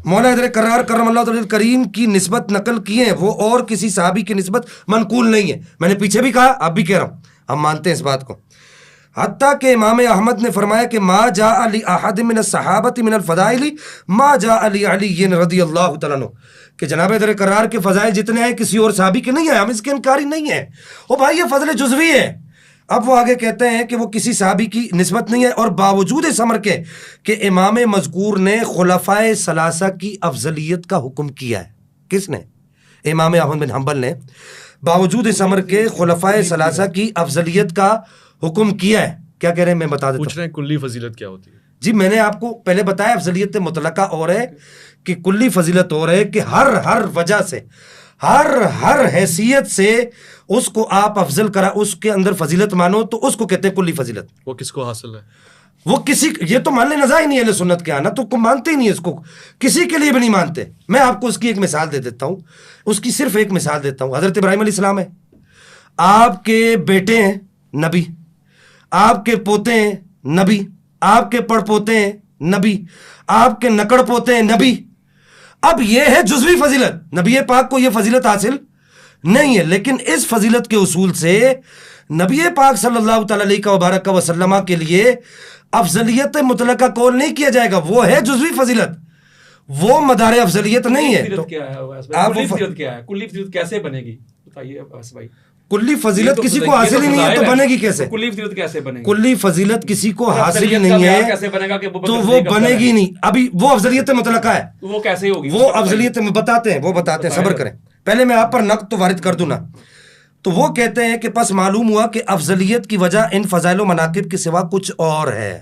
مولا حضرت کرار کرم اللہ تعالی کریم کی نسبت نقل کی ہیں, وہ اور کسی صحابی کی نسبت منقول نہیں ہے. میں نے پیچھے بھی کہا, اب بھی کہہ رہا ہوں, ہم مانتے ہیں اس بات کو. حتیٰ کہ امام احمد نے فرمایا کہ ما جاء لأحد من الصحابۃ من الفضائل ما جاء لعلی رضی اللہ تعالیٰ عنہ، کہ جناب در قرار کے فضائل جتنے ہیں کسی اور صحابی کے نہیں ہیں، ہم اس کے انکاری نہیں ہیں. او بھائی یہ فضل جزوی ہے. اب وہ آگے کہتے ہیں کہ وہ کسی صحابی کی نسبت نہیں ہے، اور باوجود اس امر کے کہ امام مذکور نے خلفائے ثلاثہ کی افضلیت کا حکم کیا ہے. کس نے؟ امام احمد بن حنبل نے باوجود اس امر کے خلفائے ثلاثہ کی افضلیت کا حکم کیا ہے. کیا کہہ رہے ہیں میں بتا دیتا ہوں. پوچھ رہے ہیں کلی فضیلت کیا ہوتی ہے؟ جی میں نے آپ کو پہلے بتایا افضلیت مطلقہ اور ہے کہ کلی فضیلت اور ہے، کہ ہر وجہ سے ہر حیثیت سے اس کو آپ افضل کرا، اس کے اندر فضیلت مانو، تو اس کو کہتے ہیں کلی فضیلت. وہ کس کو حاصل ہے؟ وہ کسی، یہ تو ماننے نظر ہی نہیں ہے اہل سنت کے آنا، تو مانتے ہی نہیں اس کو، کسی کے لیے بھی نہیں مانتے. میں آپ کو اس کی ایک مثال دے دیتا ہوں، اس کی صرف ایک مثال دیتا ہوں. حضرت ابراہیم علیہ السلام ہے، آپ کے بیٹے ہیں نبی، آپ کے پوتے ہیں نبی، آپ کے پڑ پوتے ہیں نبی، آپ کے نکڑ پوتے ہیں نبی. اب یہ ہے جزوی فضیلت، نبی پاک کو یہ فضیلت حاصل نہیں ہے، لیکن اس فضیلت کے اصول سے نبی پاک صلی اللہ تعالی علیہ وبارک وسلم کے لیے افضلیت مطلقہ قول نہیں کیا جائے گا. وہ ہے جزوی فضیلت، وہ مدار افضلیت نہیں ہے. تو کلی فضیلت کیا ہے؟ کلی فضیلت کیسے بنے گی بتائیے ویس بھائی. کلی فضیلت کسی کو حاصل ہی نہیں ہے تو بنے گی کیسے؟ کلی فضیلت کیسے بنے گی؟ کلی فضیلت کسی کو حاصل ہی نہیں ہے تو وہ بنے گی نہیں. ابھی وہ افضلیت مطلقہ ہے، وہ کیسے ہوگی؟ وہ افضلیت میں بتاتے ہیں، صبر کریں. پہلے میں آپ پر نقد تو وارد کر دوں نا. تو وہ کہتے ہیں کہ پس معلوم ہوا کہ افضلیت کی وجہ ان فضائل و مناقب کے سوا کچھ اور ہے.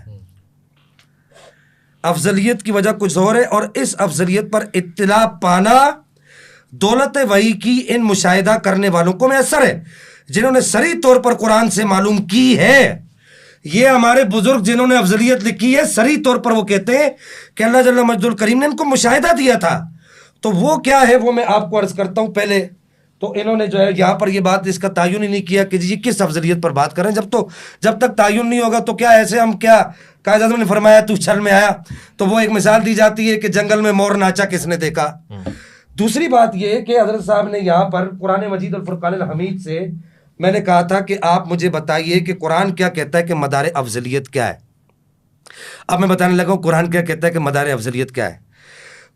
افضلیت کی وجہ کچھ اور ہے، اور اس افضلیت پر اطلاع پانا دولت وحی کی ان مشاہدہ کرنے والوں کو میسر ہے جنہوں نے صریح طور پر قرآن سے معلوم کی ہے. یہ ہمارے بزرگ جنہوں نے افضلیت لکھی ہے صریح طور پر وہ کہتے ہیں کہ اللہ جل مجد الکریم نے ان کو مشاہدہ دیا تھا. تو وہ کیا ہے وہ میں آپ کو عرض کرتا ہوں. پہلے تو انہوں نے جو ہے یہاں پر یہ بات اس کا تعین ہی نہیں کیا کہ جی کس افضلیت پر بات کریں. جب تک تعین نہیں ہوگا تو کیا ایسے ہم کیا قائد اعظم نے فرمایا تو چھل میں آیا، تو وہ ایک مثال دی جاتی ہے کہ جنگل میں مور ناچا کس نے دیکھا. دوسری بات یہ کہ حضرت صاحب نے یہاں پر قرآن مجید الفرقان الحمید سے میں نے کہا تھا کہ آپ مجھے بتائیے کہ قرآن کیا کہتا ہے کہ مدار افضلیت کیا ہے. اب میں بتانے لگا ہوں قرآن کیا کہتا ہے کہ مدار افضلیت کیا ہے.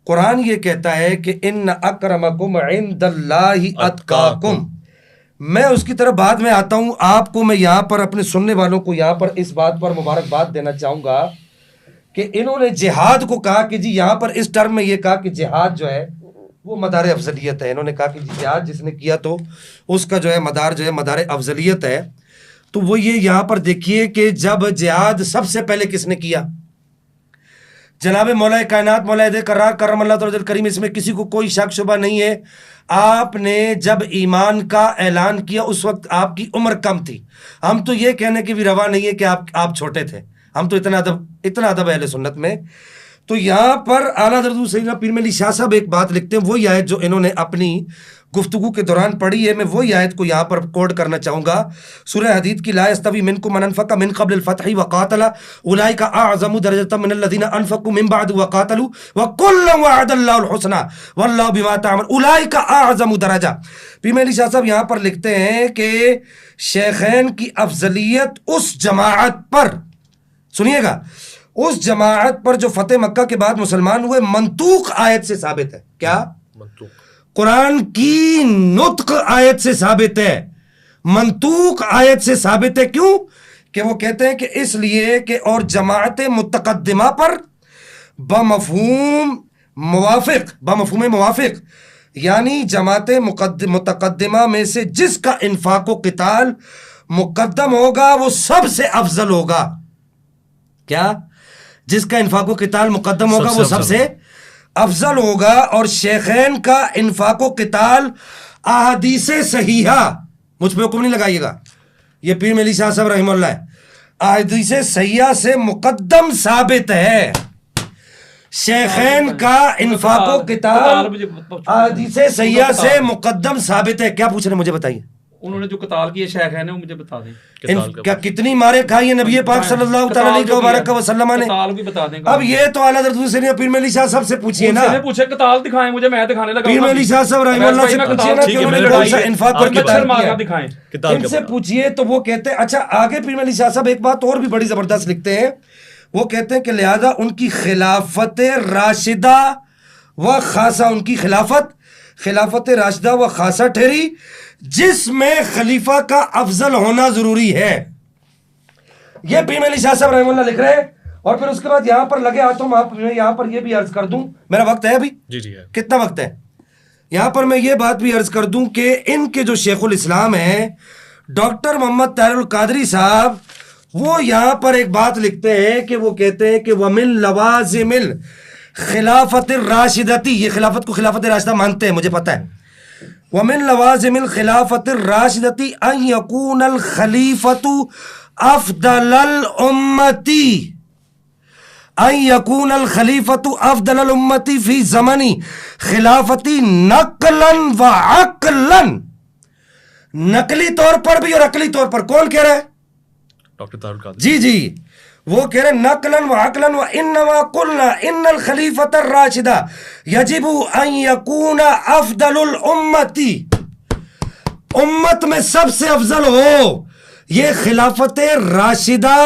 قرآن یہ کہتا ہے کہ ان اکرمکم عند اللہ اتقاکم. میں اس کی طرف بعد میں آتا ہوں. آپ کو میں یہاں پر اپنے سننے والوں کو یہاں پر اس بات پر مبارکباد دینا چاہوں گا کہ انہوں نے جہاد کو کہا کہ جی یہاں پر اس ٹرم میں یہ کہا کہ جہاد جو ہے وہ مدار افضلیت ہے. انہوں نے کہا کہ جہاد جس نے کیا تو اس کا جو ہے مدار افضلیت ہے. تو وہ یہ یہاں پر دیکھیے کہ جب جہاد سب سے پہلے کس نے کیا؟ جناب مولا کائنات مولا قرار کرم اللہ تعالی کریم، اس میں کسی کو کوئی شک شبہ نہیں ہے. آپ نے جب ایمان کا اعلان کیا اس وقت آپ کی عمر کم تھی. ہم تو یہ کہنے کی بھی روا نہیں ہے کہ آپ چھوٹے تھے. ہم تو اتنا ادب اہل سنت میں. تو یہاں پر اعلیٰ حضرت سیدنا پیر ملی شاہ صاحب ایک بات لکھتے ہیں، وہی آیت جو انہوں نے اپنی گفتگو کے دوران پڑھی ہے، میں وہی آیت کو یہاں پر کوٹ کرنا چاہوں گا. سورہ حدید کی لا یستوی منکم من انفق من قبل الفتح وقاتل اولئک اعظم درجة من الذین انفقوا من بعد وقاتلوا وکلا وعد اللہ الحسنى واللہ بما تعملون اولئک اعظم درجہ. پیر ملی شاہ صاحب یہاں پر لکھتے ہیں کہ شیخین کی افضلیت اس جماعت پر، سنیے گا، اس جماعت پر جو فتح مکہ کے بعد مسلمان ہوئے منطوق آیت سے ثابت ہے. کیا؟ منطوق قرآن کی نطق آیت سے ثابت ہے، منطوق آیت سے ثابت ہے. کیوں؟ کہ وہ کہتے ہیں کہ اس لیے کہ اور جماعت متقدمہ پر بمفہوم موافق یعنی جماعت متقدمہ میں سے جس کا انفاق و قتال مقدم ہوگا وہ سب سے افضل ہوگا. کیا؟ جس کا انفاق و قتال مقدم ہوگا وہ سب سے افضل ہوگا. اور شیخین کا انفاق و قتال احادیث صحیحہ، مجھ پہ حکم نہیں لگائیے گا، یہ پیر ملی شاہ صاحب رحمہ اللہ ہے، احادیث صحیحہ سے مقدم ثابت ہے. شیخین کا انفاق و قتال احادیث صحیحہ سے مقدم ثابت ہے. کیا پوچھ رہے ہیں مجھے بتائیے؟ انہوں نے جو قتال کیے شیخ ہے وہ مجھے بتا دیں کیا کتنی مارے کھائی ہیں نبی پاک صلی اللہ تعالیٰ علیہ وسلم نے. قتال بھی بتا دیں. اب یہ تو اعلیٰ حضرت سیدنا پیر مہدی شاہ صاحب سے پوچھیے نا, پوچھے قتال دکھائیں مجھے, میں دکھانے لگا. پیر مہدی شاہ صاحب رحمہ اللہ سے پوچھیے نا کہ انہوں نے کون سا انفاق پر قتال کیا, ان سے پوچھیے تو وہ کہتے ہیں. اچھا آگے پیر مہدی شاہ صاحب ایک بات اور بھی بڑی زبردست لکھتے ہیں, وہ کہتے ہیں کہ لہذا ان کی خلافت راشدہ و خاصہ, ان کی خلافت راشدہ و خاصہ ٹھہری جس میں خلیفہ کا افضل ہونا ضروری ہے. یہ پیر مہدی شاہ صاحب رحمہ اللہ لکھ رہے ہیں. اور پھر اس کے بعد یہاں پر لگے ہاتھوں میں یہاں پر یہ بھی عرض کر دوں, میرا وقت ہے ابھی؟ جی کتنا وقت ہے؟ یہاں پر میں یہ بات بھی عرض کر دوں کہ ان کے جو شیخ الاسلام ہیں ڈاکٹر محمد طاہر القادری صاحب, وہ یہاں پر ایک بات لکھتے ہیں کہ وہ کہتے ہیں کہ وَمِن لَوَازِمِ الْخِلَافَةِ الرَّاشِدَةِ, یہ خلافت کو خلافت راشدہ مانتے ہیں مجھے پتہ ہے. وَمِن لَوَازِمِ الْخِلَافَةِ الرَّاشِدَةِ أَن يَكُونَ الْخَلِيفَةُ أَفْضَلَ الْأُمَّةِ أَن يَكُونَ الْخَلِيفَةُ أَفْضَلَ الْأُمَّةِ فِي زَمَنِ خِلَافَتِهِ نَقْلًا وَعَقْلًا, نقلی طور پر بھی اور عقلی طور پر. کون کہہ رہا ہے؟ ڈاکٹر طاہر القادری. جی وہ کہہ رہے ہیں نقلاً وعقلاً وانما قلنا ان الخلیفۃ الراشدہ یجب ان یکون افضل الامت, امت میں سب سے افضل ہو, یہ خلافت راشدہ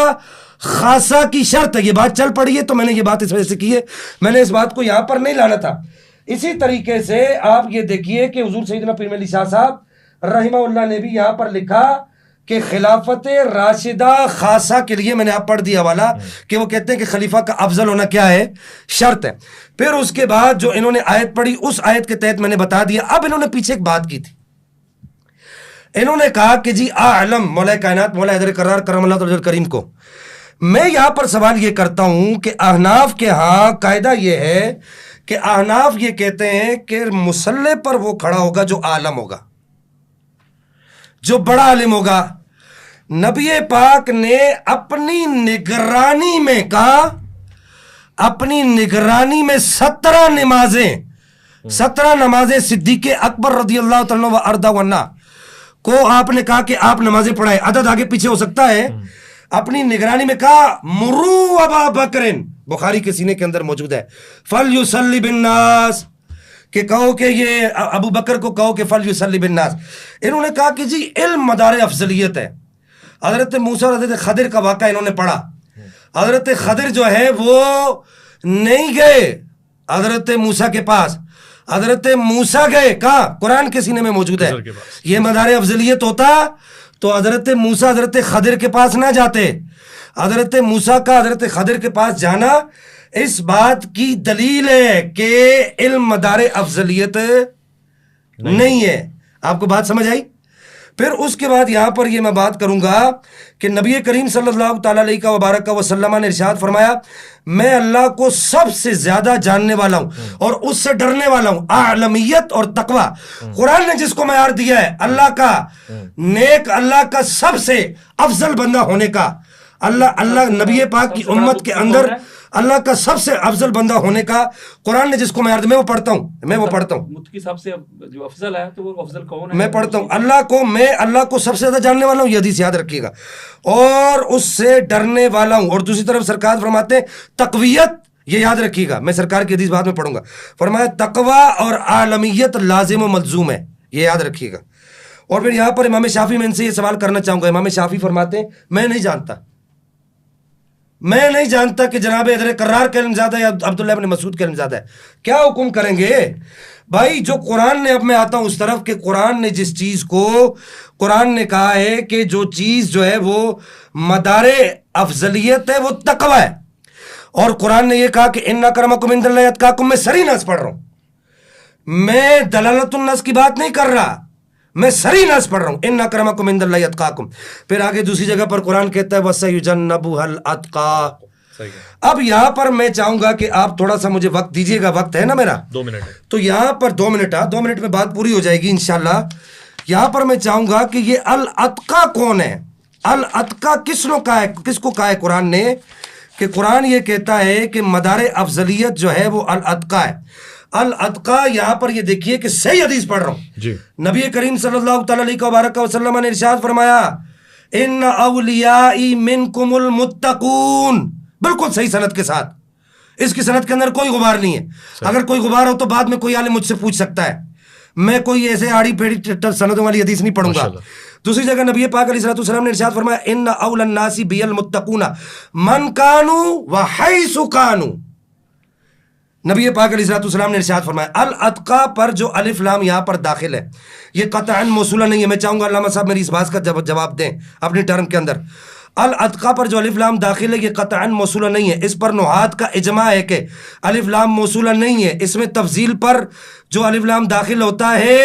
خاصہ کی شرط ہے. یہ بات چل پڑی ہے تو میں نے یہ بات اس وجہ سے کی ہے, میں نے اس بات کو یہاں پر نہیں لانا تھا. اسی طریقے سے آپ یہ دیکھیے کہ حضور سیدنا پیر مہدی شاہ صاحب رحمہ اللہ نے بھی یہاں پر لکھا کہ خلافت راشدہ خاصہ کے لیے, میں نے آپ پڑھ دیا حوالہ کہ وہ کہتے ہیں کہ خلیفہ کا افضل ہونا کیا ہے, شرط ہے. پھر اس کے بعد جو انہوں نے آیت پڑھی اس آیت کے تحت میں نے بتا دیا. اب انہوں نے پیچھے ایک بات کی تھی, انہوں نے کہا کہ جی اعلم مولا کائنات مولا حیدر کرار کرم اللہ تعالی کریم کو, میں یہاں پر سوال یہ کرتا ہوں کہ احناف کے ہاں قاعدہ یہ ہے کہ احناف یہ کہتے ہیں کہ مصلی پر وہ کھڑا ہوگا جو عالم ہوگا, جو بڑا عالم ہوگا. نبی پاک نے اپنی نگرانی میں کہا, اپنی نگرانی میں 17 نمازیں صدیق اکبر رضی اللہ تعالیٰ و ارضا عنہ کو آپ نے کہا کہ آپ نمازیں پڑھائیں. عدد آگے پیچھے ہو سکتا ہے. اپنی نگرانی میں کہا مرو ابا بکرن, بخاری کے سینے کے اندر موجود ہے, فلیصلی بالناس, کہ کہو کہ یہ ابو بکر کو کہو کہ فلیصلی بالناس. انہوں نے کہا کہ جی علم مدار افضلیت ہے. حضرت موسیٰ اور حضرت خضر کا واقعہ انہوں نے پڑھا. حضرت خضر جو ہے وہ نہیں گئے حضرت موسیٰ کے پاس, حضرت موسیٰ گئے کہاں, قرآن کے سینے میں موجود ہے. یہ مدار افضلیت ہوتا تو حضرت موسیٰ حضرت خضر کے پاس نہ جاتے. حضرت موسیٰ کا حضرت خضر کے پاس جانا اس بات کی دلیل ہے کہ علم مدار افضلیت نہیں ہے. آپ کو بات سمجھ آئی؟ پھر اس کے بعد یہاں پر یہ میں بات کروں گا کہ نبی کریم صلی اللہ تعالیٰ علیہ وبارک وسلم نے ارشاد فرمایا میں اللہ کو سب سے زیادہ جاننے والا ہوں اور اس سے ڈرنے والا ہوں. اعلمیت اور تقوی قرآن نے جس کو معیار دیا ہے اللہ کا نیک, اللہ کا سب سے افضل بندہ ہونے کا, اللہ نبی پاک کی امت کے اندر اللہ کا سب سے افضل بندہ ہونے کا قرآن نے جس کو معیار دیا, میں وہ پڑھتا ہوں کی سب سے جو افضل ہے تو وہ افضل کون ہے, میں پڑھتا ہوں میں اللہ کو سب سے زیادہ جاننے والا ہوں, یہ حدیث یاد رکھیے گا, اور اس سے ڈرنے والا ہوں. اور دوسری طرف سرکار فرماتے ہیں تقویت, یہ یاد رکھیے گا, میں سرکار کی حدیث بعد میں پڑھوں گا, فرمایا تقوی اور عالمیت لازم و ملزوم ہے, یہ یاد رکھیے گا. اور پھر یہاں پر امام شافعی میں ان سے یہ سوال کرنا چاہوں گا. امام شافعی فرماتے ہیں میں نہیں جانتا کہ جناب حضرت کرار کا علم زیادہ ہے یا عبداللہ ابن مسعود کا علم زیادہ ہے. کیا حکم کریں گے بھائی؟ جو قرآن نے, اب میں آتا ہوں اس طرف کہ قرآن نے جس چیز کو, قرآن نے کہا ہے کہ جو چیز جو ہے وہ مدار افضلیت ہے وہ تقوی ہے, اور قرآن نے یہ کہا کہ ان اکرمکم عند اللہ اتقاکم. میں سری نص پڑھ رہا ہوں, میں دلالت النص کی بات نہیں کر رہا, میں سری نص پڑھ رہا ہوں, ان اکرمکم عند اللہ اتقاکم. پھر آگے دوسری جگہ پر قرآن کہتا ہے وَسَيُجَنَّبُهَا الْأَتْقَى. اب یہاں پر میں چاہوں گا کہ آپ تھوڑا سا مجھے وقت دیجیے گا, وقت ہے نا میرا 2 منٹ ہے, تو یہاں پر 2 منٹ, 2 منٹ میں بات پوری ہو جائے گی انشاءاللہ. یہاں پر میں چاہوں گا کہ یہ الاتقا کون ہے, الاتقا کس کو کہا ہے قرآن نے, کہ قرآن یہ کہتا ہے کہ مدار افضلیت جو ہے وہ الاتقا ہے. الاتقا، یہاں پر یہ دیکھیے کہ صحیح حدیث پڑھ رہا ہوں جی. نبی کریم صلی اللہ تعالی علیہ وسلم نے ارشاد فرمایا ان اولیائی منکم المتقون، بالکل صحیح سند کے ساتھ، اس کی سند کے اندر کوئی غبار نہیں ہے. اگر کوئی غبار ہو تو بعد میں کوئی عالم مجھ سے پوچھ سکتا ہے، میں کوئی ایسے آڑی پیڑی سندوں والی حدیث نہیں پڑھوں گا. دوسری جگہ نبی پاک علیہ السلام نے ارشاد فرمایا ان اول الناس بی المتقون من کانوا وحیث کانوا. نبی پاک علیہ السلام نے ارشاد فرمایا الاتقا پر جو الف لام یہاں پر داخل ہے یہ قطعا موصولہ نہیں ہے. میں چاہوں گا علامہ صاحب میری اس بات کا جواب دیں اپنی ٹرم کے اندر. الاتقا پر جو الف لام داخل ہے یہ قطعا موصولہ نہیں ہے. اس پر نحات کا اجماع ہے کہ الف لام موصولہ نہیں ہے. اس میں تفضیل پر جو الف لام داخل ہوتا ہے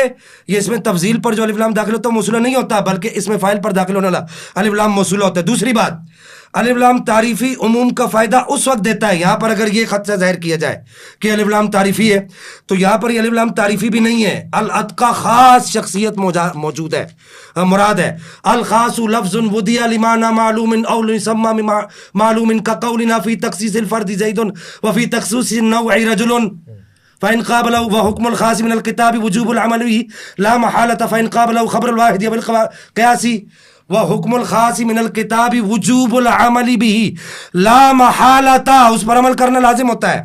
یہ اس میں تفضیل پر جو الف لام داخل ہوتا ہے موصولہ نہیں ہوتا، بلکہ اس میں فاعل پر داخل ہونے والا الف لام موصولہ ہوتا ہے. دوسری بات، الف لام تعریفی عموم کا فائدہ اس وقت دیتا ہے، یہاں پر اگر یہ خط سے ظاہر کیا جائے کہ الف لام تعریفی ہے تو یہاں پر یہ الف لام تعریفی بھی نہیں ہے. الاتقا خاص شخصیت موجود ہے، مراد ہے. الخاص لفظ ودی لمعنى معلوم او لسمى معلوم كقولنا في تخصيص الفرد زيد وفي تخصيص النوع رجل فإن قابله وحكم الخاص من الكتاب وجوب العمل به لا محالة فإن قابله خبر الواحد بالقياس وحكم الخاص من الكتاب وجوب العمل به لا محالة، اس پر عمل کرنا لازم ہوتا ہے.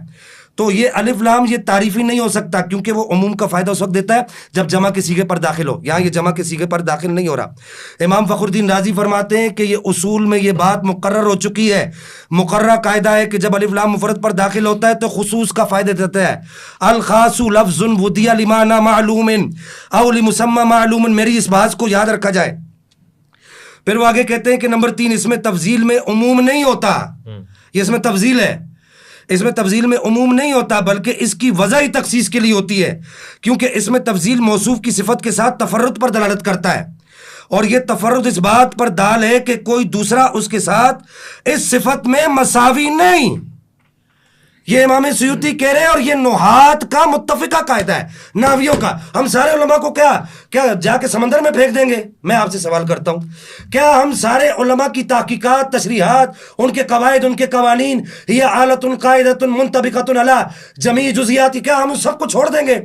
تو یہ الف لام یہ تعریفی نہیں ہو سکتا کیونکہ وہ عموم کا فائدہ اس وقت دیتا ہے جب جمع کے صیغے پر داخل ہو. یہاں یہ جمع کے صیغے پر داخل نہیں ہو رہا. امام فخر الدین رازی فرماتے ہیں کہ یہ اصول میں یہ بات مقرر ہو چکی ہے، مقررہ قاعدہ ہے کہ جب الف لام مفرد پر داخل ہوتا ہے تو خصوص کا فائدہ دیتا ہے. الخاص لفظ ودی لمعنى معلوم او لمسمى معلوم، میری اس بات کو یاد رکھا جائے. پھر وہ آگے کہتے ہیں کہ نمبر 3 اس میں تفضیل میں عموم نہیں ہوتا، یہ اس میں تفضیل ہے، اس میں تفضیل میں عموم نہیں ہوتا بلکہ اس کی وضعی تخصیص کے لیے ہوتی ہے کیونکہ اس میں تفضیل موصوف کی صفت کے ساتھ تفرد پر دلالت کرتا ہے اور یہ تفرد اس بات پر دال ہے کہ کوئی دوسرا اس کے ساتھ اس صفت میں مساوی نہیں. یہ امام سیوطی کہہ رہے ہیں اور یہ نحات کا متفقہ قاعدہ ہے، نحویوں کا. ہم سارے علماء کو کیا جا کے سمندر میں پھینک دیں گے؟ میں آپ سے سوال کرتا ہوں، کیا ہم سارے علماء کی تحقیقات، تشریحات، ان کے قواعد، ان کے قوانین، یہ آلۃ قاعدۃ منطبقۃ علی جمیع جزئیات، کیا ہم سب کو چھوڑ دیں گے؟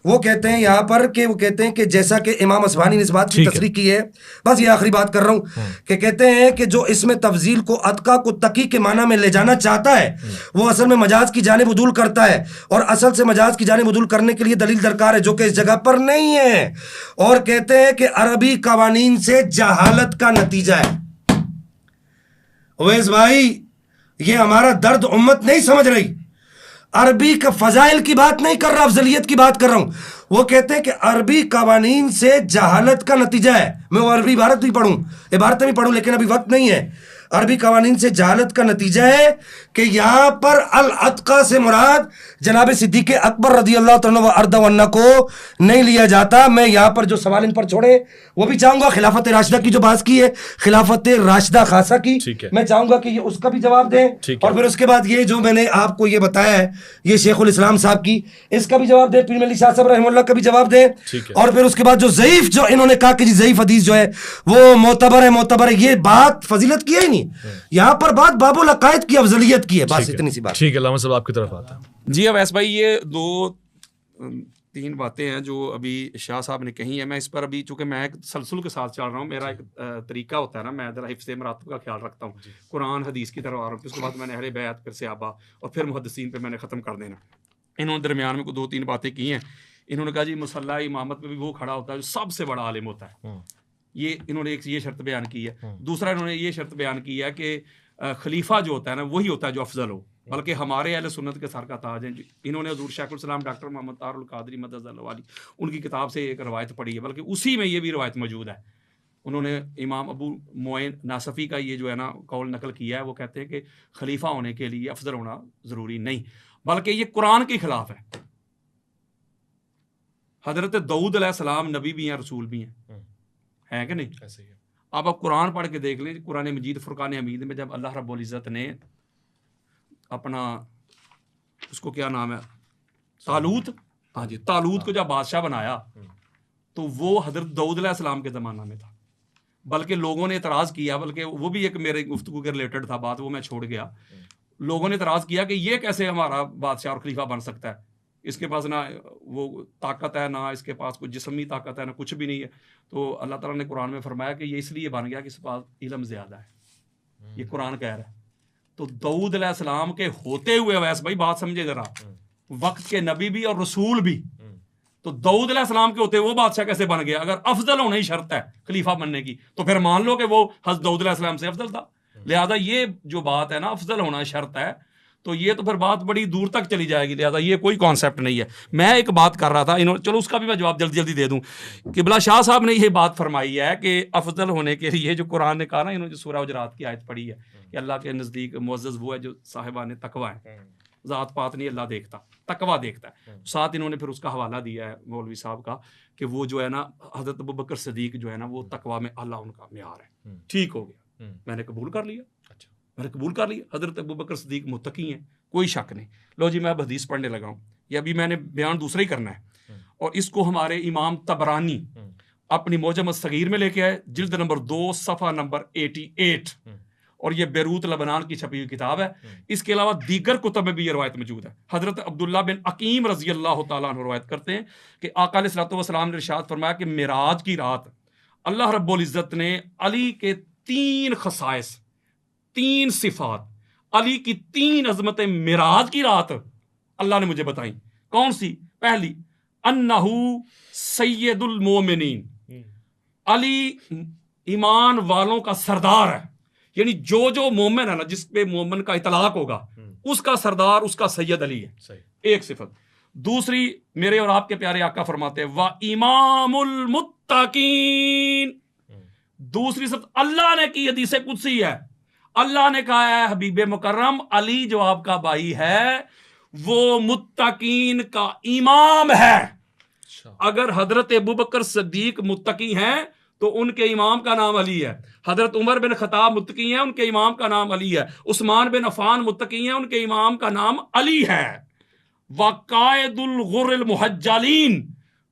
وہ کہتے ہیں یہاں پر کہ وہ کہتے ہیں کہ جیسا کہ امام اصفہانی نے اس بات کی تصریح کی ہے، بس یہ آخری بات کر رہا ہوں کہ کہتے ہیں کہ جو اس میں تفضیل کو اتقا کو تقی کے معنی میں لے جانا چاہتا ہے وہ اصل میں مجاز کی جانب عدول کرتا ہے اور اصل سے مجاز کی جانب عدول کرنے کے لیے دلیل درکار ہے جو کہ اس جگہ پر نہیں ہے. اور کہتے ہیں کہ عربی قوانین سے جہالت کا نتیجہ ہے. اویس بھائی یہ ہمارا درد امت نہیں سمجھ رہی. عربی کا فضائل کی بات نہیں کر رہا، افضلیت کی بات کر رہا ہوں. وہ کہتے ہیں کہ عربی قوانین سے جہالت کا نتیجہ ہے. میں وہ عربی عبارتیں بھی پڑھوں لیکن ابھی وقت نہیں ہے. عربی قوانین سے جہالت کا نتیجہ ہے کہ یہاں پر الاتقا سے مراد جناب صدیق اکبر رضی اللہ تعالیٰ عنہ عنہ کو نہیں لیا جاتا. میں یہاں پر جو سوال ان پر چھوڑے وہ بھی چاہوں گا. خلافت راشدہ کی جو بات کی ہے، خلافت راشدہ خاصہ کی، میں چاہوں گا کہ یہ اس کا بھی جواب دیں اور پھر اس کے بعد یہ جو میں نے آپ کو یہ بتایا ہے یہ شیخ الاسلام صاحب کی، اس کا بھی جواب دیں، پیر علی شاہ صاحب رحمہ اللہ کا بھی جواب دیں. اور پھر اس کے بعد جو ضعیف جو انہوں نے کہا کہ جی ضعیف حدیث جو ہے وہ معتبر ہے، یہ بات فضیلت کی ہے ہی نہیں. یہاں پر بات باب العقائد کی افضلیت کی ہے. بس اتنی سی بات. ٹھیک ہے، علامہ صاحب آپ کی طرف آتا ہے. جی اویس بھائی یہ 2-3 باتیں ہیں جو ابھی شاہ صاحب نے کہی ہیں. میں اس پر ابھی چونکہ میں ایک تسلسل کے ساتھ چل رہا ہوں، میرا ایک طریقہ ہوتا ہے نا، میں ذرا حفظ مراتب کا خیال رکھتا ہوں. قرآن حدیث کی طرف آ رہا ہوں، پھر اس کے بعد میں نے اہل بیت، پھر صحابہ اور پھر محدثین پہ میں نے ختم کر دینا. انہوں نے درمیان میں 2-3 باتیں کی ہیں. انہوں نے کہا جی مصلی امامت میں بھی وہ کھڑا ہوتا ہے جو سب سے بڑا عالم ہوتا ہے. یہ انہوں نے ایک یہ شرط بیان کی ہے. دوسرا انہوں نے یہ شرط بیان کی ہے کہ خلیفہ جو ہوتا ہے نا وہی ہوتا ہے جو افضل ہو، بلکہ ہمارے اہل سنت کے سر کا تاج ہیں. انہوں نے حضور شیخ الاسلام ڈاکٹر محمد طاہر القادری مدد اللہ علی ان کی کتاب سے ایک روایت پڑھی ہے، بلکہ اسی میں یہ بھی روایت موجود ہے. انہوں نے امام ابو معین ناصفی کا یہ جو ہے نا قول نقل کیا ہے. وہ کہتے ہیں کہ خلیفہ ہونے کے لیے افضل ہونا ضروری نہیں، بلکہ یہ قرآن کے خلاف ہے. حضرت داؤد علیہ السلام نبی بھی ہیں، رسول بھی ہیں کہ نہیں؟ ایسے ہی ہے. آپ قرآن پڑھ کے دیکھ لیں، قرآن مجید فرقان حمید میں جب اللہ رب العزت نے اپنا اس کو کیا نام ہے طالوت، ہاں جی طالوت کو جب بادشاہ بنایا تو وہ حضرت داؤد علیہ السلام کے زمانہ میں تھا. بلکہ لوگوں نے اعتراض کیا، بلکہ وہ بھی ایک میرے گفتگو کے ریلیٹڈ تھا بات، وہ میں چھوڑ گیا. لوگوں نے اعتراض کیا کہ یہ کیسے ہمارا بادشاہ اور خلیفہ بن سکتا ہے. اس کے پاس نہ وہ طاقت ہے، نہ اس کے پاس کوئی جسمی طاقت ہے، نہ کچھ بھی نہیں ہے. تو اللہ تعالیٰ نے قرآن میں فرمایا کہ یہ اس لیے بن گیا کہ اس کے پاس علم زیادہ ہے. یہ قرآن کہہ رہا ہے. تو داؤد علیہ السلام کے ہوتے ہوئے، ویسے بھائی بات سمجھے ذرا، وقت کے نبی بھی اور رسول بھی، تو داؤد علیہ السلام کے ہوتے وہ بادشاہ کیسے بن گیا؟ اگر افضل ہونے ہی شرط ہے خلیفہ بننے کی تو پھر مان لو کہ وہ حضرت داؤد علیہ السلام سے افضل تھا. لہذا یہ جو بات ہے نا افضل ہونا شرط ہے، تو یہ تو پھر بات بڑی دور تک چلی جائے گی. لہذا یہ کوئی کانسیپٹ نہیں ہے. میں ایک بات کر رہا تھا، چلو اس کا بھی میں جواب جلدی جلدی دے دوں. قبلہ شاہ صاحب نے یہ بات فرمائی ہے کہ افضل ہونے کے لیے جو قرآن نے کہا نا، انہوں نے جو سورہ حجرات کی آیت پڑھی ہے کہ اللہ کے نزدیک معزز وہ ہے جو صاحبان تقویٰ ہے. ذات پات نہیں اللہ دیکھتا، تقویٰ دیکھتا ہے. ساتھ انہوں نے پھر اس کا حوالہ دیا ہے مولوی صاحب کا کہ وہ جو ہے نا حضرت ابوبکر صدیق جو ہے نا وہ تقویٰ میں اللہ ان کا معیار ہے. ٹھیک ہو گیا، میں نے قبول کر لیا. میں نے قبول کر لیا حضرت ابوبکر صدیق متقی ہیں، کوئی شک نہیں. لو جی میں اب حدیث پڑھنے لگا ہوں. یہ ابھی میں نے بیان دوسرا ہی کرنا ہے، اور اس کو ہمارے امام طبرانی اپنی معجم الصغیر میں لے کے آئے، جلد نمبر 2 صفحہ نمبر 88، اور یہ بیروت لبنان کی چھپی ہوئی کتاب ہے. اس کے علاوہ دیگر کتب میں بھی یہ روایت موجود ہے. حضرت عبداللہ بن عقیم رضی اللہ تعالیٰ عنہ روایت کرتے ہیں کہ آقا علیہ الصلوۃ والسلام نے ارشاد فرمایا کہ معراج کی رات اللہ رب العزت نے علی کے 3 خصائص، 3 صفات، علی کی 3 عظمتیں معراج کی رات اللہ نے مجھے بتائیں. کون سی؟ پہلی، انہو سید المومنین، علی ایمان والوں کا سردار ہے. یعنی جو مومن ہے نا، جس پہ مومن کا اطلاق ہوگا، اس کا سردار، اس کا سید علی ہے. ایک صفت. دوسری، میرے اور آپ کے پیارے آقا فرماتے ہیں وَإِمَامُ الْمُتَّقِينَ. دوسری صفت اللہ نے کی، حدیث قدسی ہے. اللہ نے کہا ہے حبیب مکرم علی جو آپ کا بھائی ہے وہ متقین کا امام ہے. اگر حضرت ابوبکر صدیق متقی ہیں تو ان کے امام کا نام علی ہے. حضرت عمر بن خطاب متقی ہیں، ان کے امام کا نام علی ہے. عثمان بن عفان متقی ہیں، ان کے امام کا نام علی ہے. وقائد الغر المحجلین،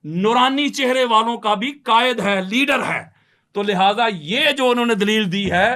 نورانی چہرے والوں کا بھی قائد ہے، لیڈر ہے. تو لہذا یہ جو انہوں نے دلیل دی ہے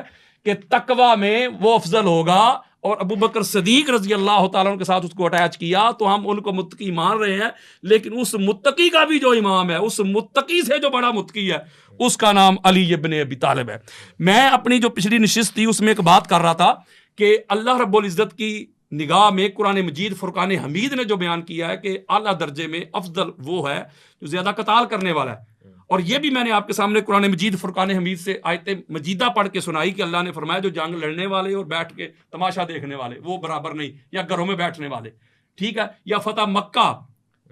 کہ تقویٰ میں وہ افضل ہوگا، اور ابوبکر صدیق رضی اللہ تعالیٰ عنہ کے ساتھ اس کو اٹیچ کیا، تو ہم ان کو متقی مان رہے ہیں. لیکن اس متقی کا بھی جو امام ہے، اس متقی سے جو بڑا متقی ہے، اس کا نام علی ابن ابی طالب ہے. میں اپنی جو پچھلی نشست تھی اس میں ایک بات کر رہا تھا کہ اللہ رب العزت کی نگاہ میں قرآن مجید فرقان حمید نے جو بیان کیا ہے کہ اعلیٰ درجے میں افضل وہ ہے جو زیادہ قتال کرنے والا ہے. اور یہ بھی میں نے آپ کے سامنے قرآن مجید فرقان حمید سے آیت مجیدہ پڑھ کے سنائی کہ اللہ نے فرمایا جو جنگ لڑنے والے اور بیٹھ کے تماشا دیکھنے والے وہ برابر نہیں، یا گھروں میں بیٹھنے والے، ٹھیک ہے، یا فتح مکہ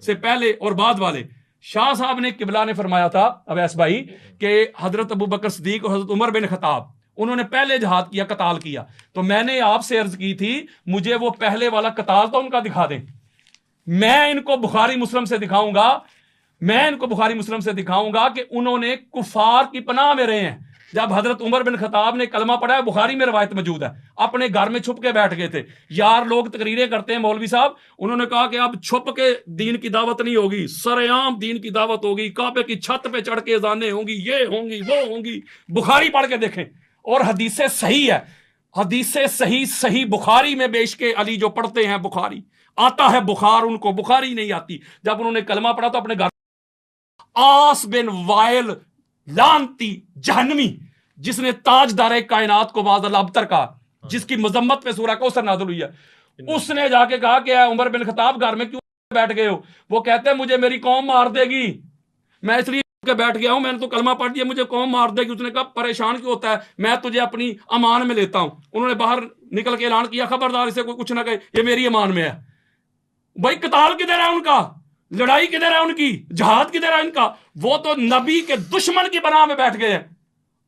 سے پہلے اور بعد والے. شاہ صاحب نے قبلہ نے فرمایا تھا اویس بھائی کہ حضرت ابوبکر صدیق اور حضرت عمر بن خطاب انہوں نے پہلے جہاد کیا، قتال کیا. تو میں نے آپ سے عرض کی تھی مجھے وہ پہلے والا قتال تو ان کا دکھا دیں. میں ان کو بخاری مسلم سے دکھاؤں گا کہ انہوں نے کفار کی پناہ میں رہے ہیں. جب حضرت عمر بن خطاب نے کلمہ پڑھا ہے، بخاری میں روایت موجود ہے، اپنے گھر میں چھپ کے بیٹھ گئے تھے. یار لوگ تقریریں کرتے ہیں مولوی صاحب، انہوں نے کہا کہ اب چھپ کے دین کی دعوت نہیں ہوگی، سر عام دین کی دعوت ہوگی، کعبے کی چھت پہ چڑھ کے اذانیں ہوں گی، یہ ہوں گی وہ ہوں گی. بخاری پڑھ کے دیکھیں، اور حدیث صحیح ہے، حدیث صحیح بخاری میں بیش کے علی جو پڑھتے ہیں بخاری آتا ہے، بخار ان کو بخاری نہیں آتی. جب انہوں نے کلمہ پڑھا تو اپنے گھر آس بن وائل لانتی جہنمی، جس نے تاجدار کائنات کو معاذ اللہ ابتر کہا، جس کی مذمت پہ سورہ کوثر نازل ہوئی ہے، اس نے جا کے کہا کہ اے عمر بن خطاب گھر میں کیوں بیٹھ گئے ہو؟ وہ کہتے ہیں مجھے میری قوم مار دے گی، میں اس لیے کے بیٹھ گیا ہوں، میں نے تو کلمہ پڑھ دیا، مجھے قوم مار دے گی. اس نے کہا پریشان کیوں ہوتا ہے، میں تجھے اپنی امان میں لیتا ہوں. انہوں نے باہر نکل کے اعلان کیا خبردار اسے کوئی کچھ نہ کہے، یہ میری امان میں ہے. بھائی قتال کدھر ہے ان کا، لڑائی کدھر ہے ان کی، جہاد کدھر ہے ان کا؟ وہ تو نبی کے دشمن کی پناہ میں بیٹھ گئے ہیں.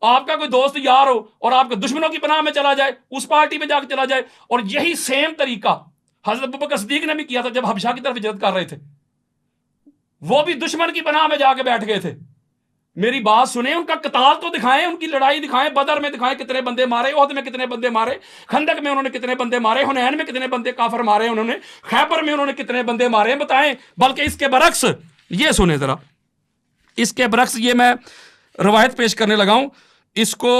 آپ کا کوئی دوست یار ہو اور آپ کے دشمنوں کی پناہ میں چلا جائے، اس پارٹی میں جا کے چلا جائے. اور یہی سیم طریقہ حضرت ابوبکر صدیق نے بھی کیا تھا جب حبشہ کی طرف ہجرت کر رہے تھے، وہ بھی دشمن کی پناہ میں جا کے بیٹھ گئے تھے. میری بات سنیں، ان کا قتال تو دکھائیں، ان کی لڑائی دکھائیں، بدر میں دکھائیں کتنے بندے مارے، احد میں کتنے بندے مارے، خندق میں انہوں نے کتنے بندے مارے، حنین میں کتنے بندے کافر مارے انہوں نے، خیبر میں انہوں نے کتنے بندے مارے بتائیں. بلکہ اس کے برعکس یہ سنیں ذرا، اس کے برعکس یہ میں روایت پیش کرنے لگا ہوں. اس کو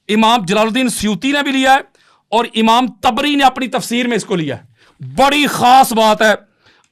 امام جلال الدین سیوطی نے بھی لیا ہے اور امام طبری نے اپنی تفسیر میں اس کو لیا ہے. بڑی خاص بات ہے.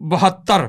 72,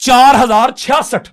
4066